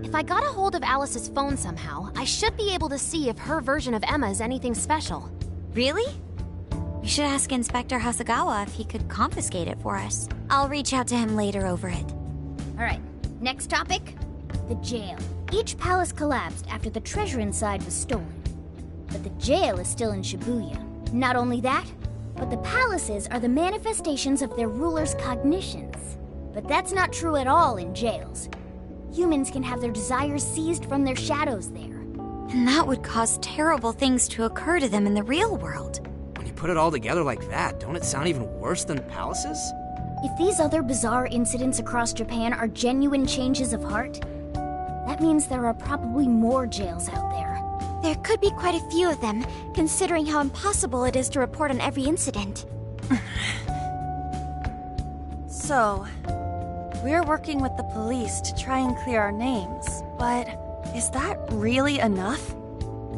If I got a hold of Alice's phone somehow, I should be able to see if her version of Emma is anything special. Really? We should ask Inspector Hasagawa if he could confiscate it for us. I'll reach out to him later over it. Alright, next topic. The jail. Each palace collapsed after the treasure inside was stolen. But the jail is still in Shibuya. Not only that, but the palaces are the manifestations of their rulers' cognitions. But that's not true at all in jails. Humans can have their desires seized from their shadows there. And that would cause terrible things to occur to them in the real world. When you put it all together like that, don't it sound even worse than palaces? If these other bizarre incidents across Japan are genuine changes of heart, that means there are probably more jails out there. There could be quite a few of them, considering how impossible it is to report on every incident. So, we're working with the police to try and clear our names, but is that really enough?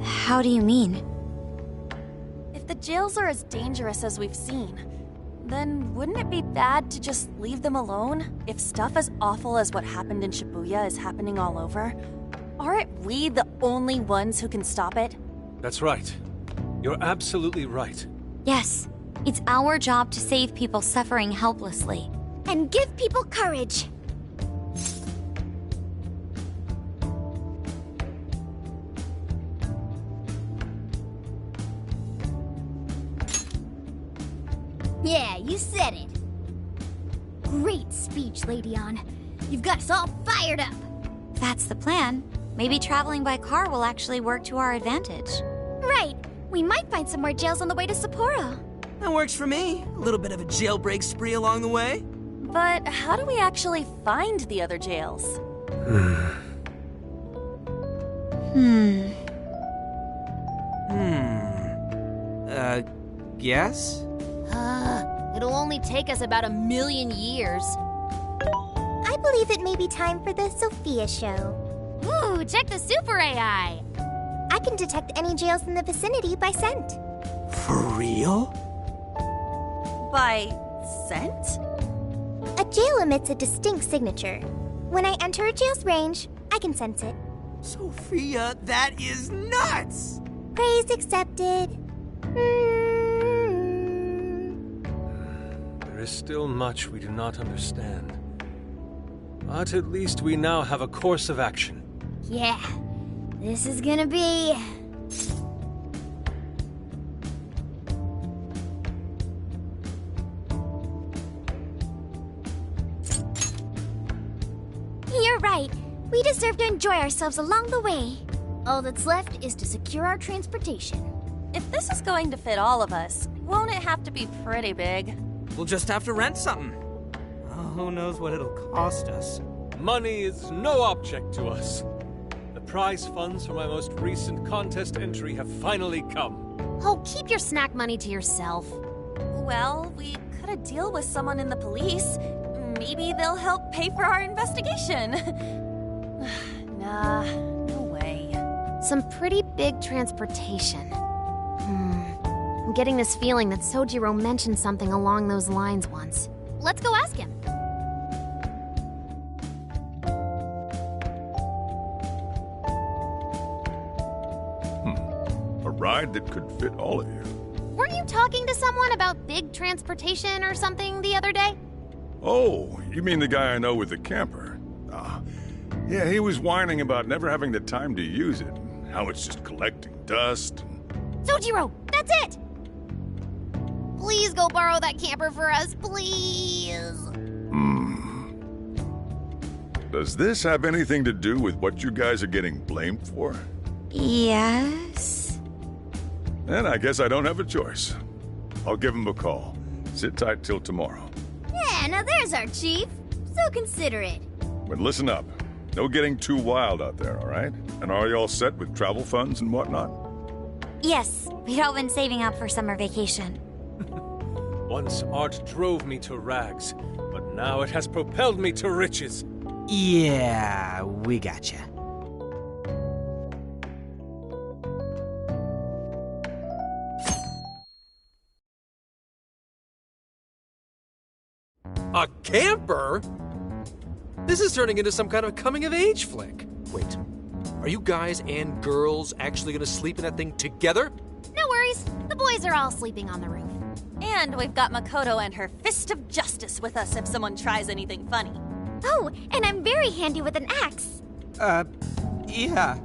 How do you mean? If the jails are as dangerous as we've seen, then wouldn't it be bad to just leave them alone if stuff as awful as what happened in Shibuya is happening all over? Aren't we the only ones who can stop it? That's right. You're absolutely right. Yes, it's our job to save people suffering helplessly. And give people courage. Yeah, you said it. Great speech, Lady On. You've got us all fired up. That's the plan. Maybe traveling by car will actually work to our advantage. Right. We might find some more jails on the way to Sapporo. That works for me. A little bit of a jailbreak spree along the way. But how do we actually find the other jails? Guess? It'll only take us about 1,000,000 years. I believe it may be time for the Sophia show. Ooh, check the super AI! I can detect any jails in the vicinity by scent. For real? By scent? A jail emits a distinct signature. When I enter a jail's range, I can sense it. Sophia, that is nuts! Praise accepted. There is still much we do not understand. But at least we now have a course of action. Yeah, this is gonna be... You're right. We deserve to enjoy ourselves along the way. All that's left is to secure our transportation. If this is going to fit all of us, won't it have to be pretty big? We'll just have to rent something. Oh, who knows what it'll cost us. Money is no object to us. The prize funds for my most recent contest entry have finally come. Oh, keep your snack money to yourself. Well, we could have deal with someone in the police. Maybe they'll help pay for our investigation. Nah, no way. Some pretty big transportation. I'm getting this feeling that Sojiro mentioned something along those lines once. Let's go ask him. A ride that could fit all of you. Weren't you talking to someone about big transportation or something the other day? Oh, you mean the guy I know with the camper? Yeah, he was whining about never having the time to use it, how it's just collecting dust. Sojiro, that's it! Please go borrow that camper for us, please. Does this have anything to do with what you guys are getting blamed for? Yes. Then I guess I don't have a choice. I'll give him a call. Sit tight till tomorrow. Yeah, now there's our chief. So considerate. But listen up. No getting too wild out there, all right? And are you all set with travel funds and whatnot? Yes, we'd all been saving up for summer vacation. Once art drove me to rags, but now it has propelled me to riches. Yeah, we gotcha. A camper? This is turning into some kind of coming-of-age flick. Wait, are you guys and girls actually gonna sleep in that thing together? No worries. The boys are all sleeping on the roof. And we've got Makoto and her Fist of Justice with us if someone tries anything funny. Oh, and I'm very handy with an axe. Yeah.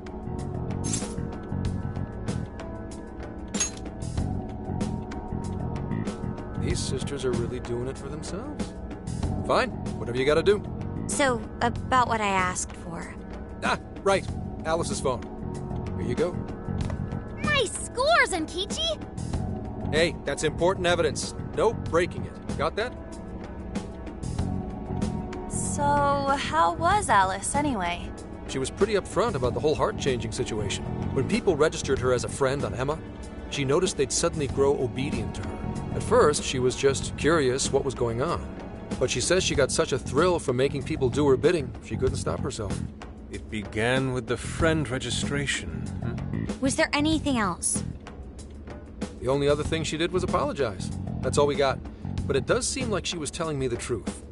These sisters are really doing it for themselves. Fine, whatever you gotta do. So, about what I asked for. Ah, right. Alice's phone. Here you go. Nice scores, Enkichi! Hey, that's important evidence. No breaking it. Got that? So, how was Alice anyway? She was pretty upfront about the whole heart-changing situation. When people registered her as a friend on Emma, she noticed they'd suddenly grow obedient to her. At first, she was just curious what was going on. But she says she got such a thrill from making people do her bidding, she couldn't stop herself. It began with the friend registration. Was there anything else? The only other thing she did was apologize. That's all we got. But it does seem like she was telling me the truth.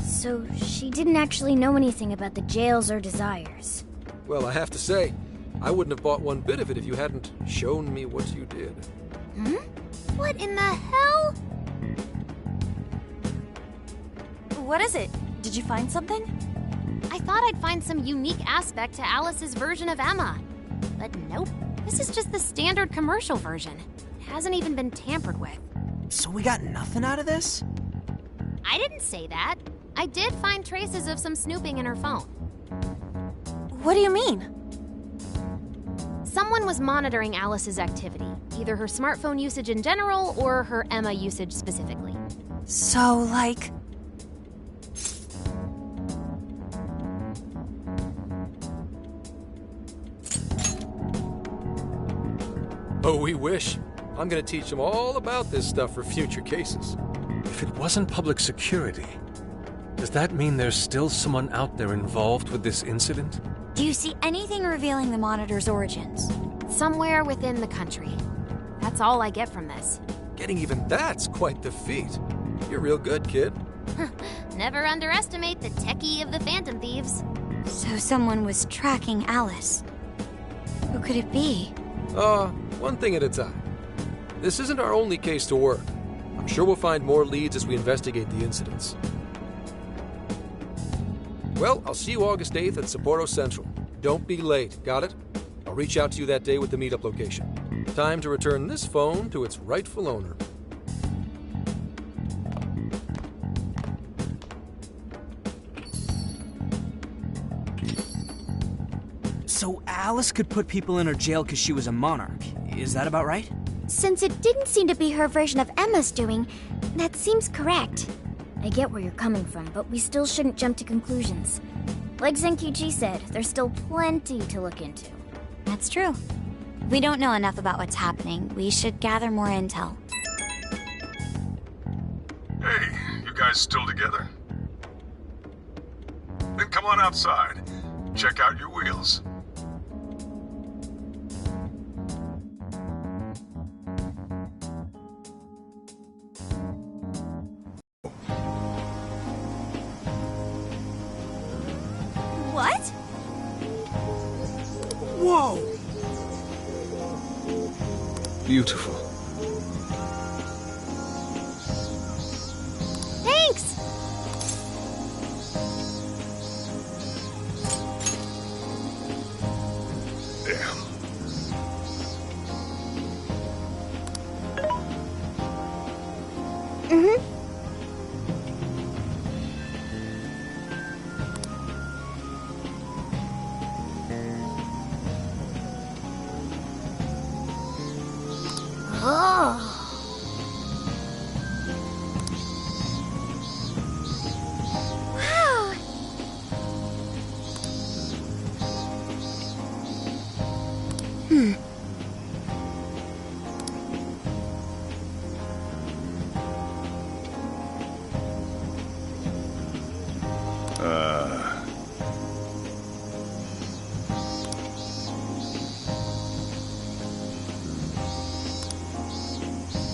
So she didn't actually know anything about the jails or desires. Well, I have to say, I wouldn't have bought one bit of it if you hadn't shown me what you did. What in the hell? What is it? Did you find something? I thought I'd find some unique aspect to Alice's version of Emma. But nope. This is just the standard commercial version. It hasn't even been tampered with. So we got nothing out of this? I didn't say that. I did find traces of some snooping in her phone. What do you mean? Someone was monitoring Alice's activity, either her smartphone usage in general or her Emma usage specifically. So, like... Oh, we wish. I'm gonna teach them all about this stuff for future cases. If it wasn't public security, does that mean there's still someone out there involved with this incident? Do you see anything revealing the Monitor's origins? Somewhere within the country. That's all I get from this. Getting even that's quite the feat. You're real good, kid. Never underestimate the techie of the Phantom Thieves. So someone was tracking Alice. Who could it be? One thing at a time. This isn't our only case to work. I'm sure we'll find more leads as we investigate the incidents. Well, I'll see you August 8th at Sapporo Central. Don't be late, got it? I'll reach out to you that day with the meetup location. Time to return this phone to its rightful owner. So Alice could put people in her jail because she was a monarch. Is that about right? Since it didn't seem to be her version of Emma's doing, that seems correct. I get where you're coming from, but we still shouldn't jump to conclusions. Like Zenkichi said, there's still plenty to look into. That's true. We don't know enough about what's happening. We should gather more intel. Hey, you guys still together? Then come on outside. Check out your wheels. What? Whoa! Beautiful. Thanks! Damn. Wow!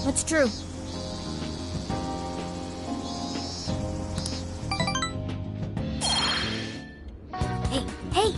What's true? Hey, hey!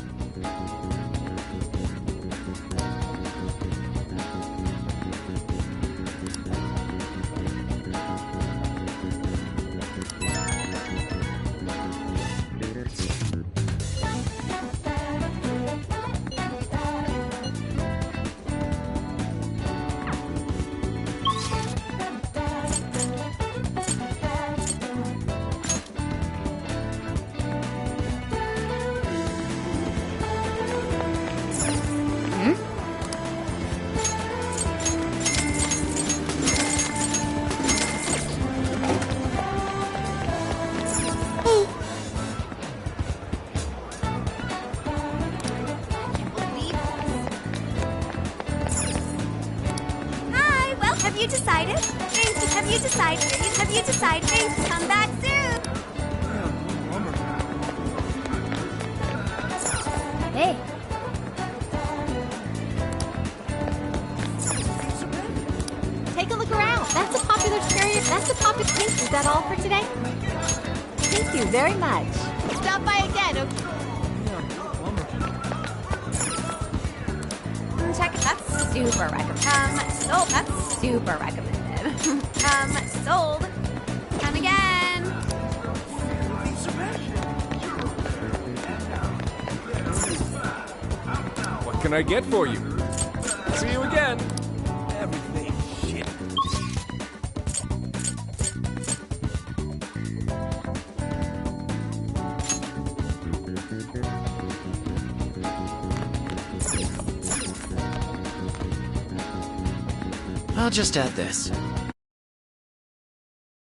Hi, well, have you decided? Have you decided? Have you decided? Come back soon! think is that all for today? Thank you very much. Stop by again, okay? Check it. That's super recommended. Sold. That's super recommended. Sold. Come again. What can I get for you? See you again. Everything shit. I'll just add this.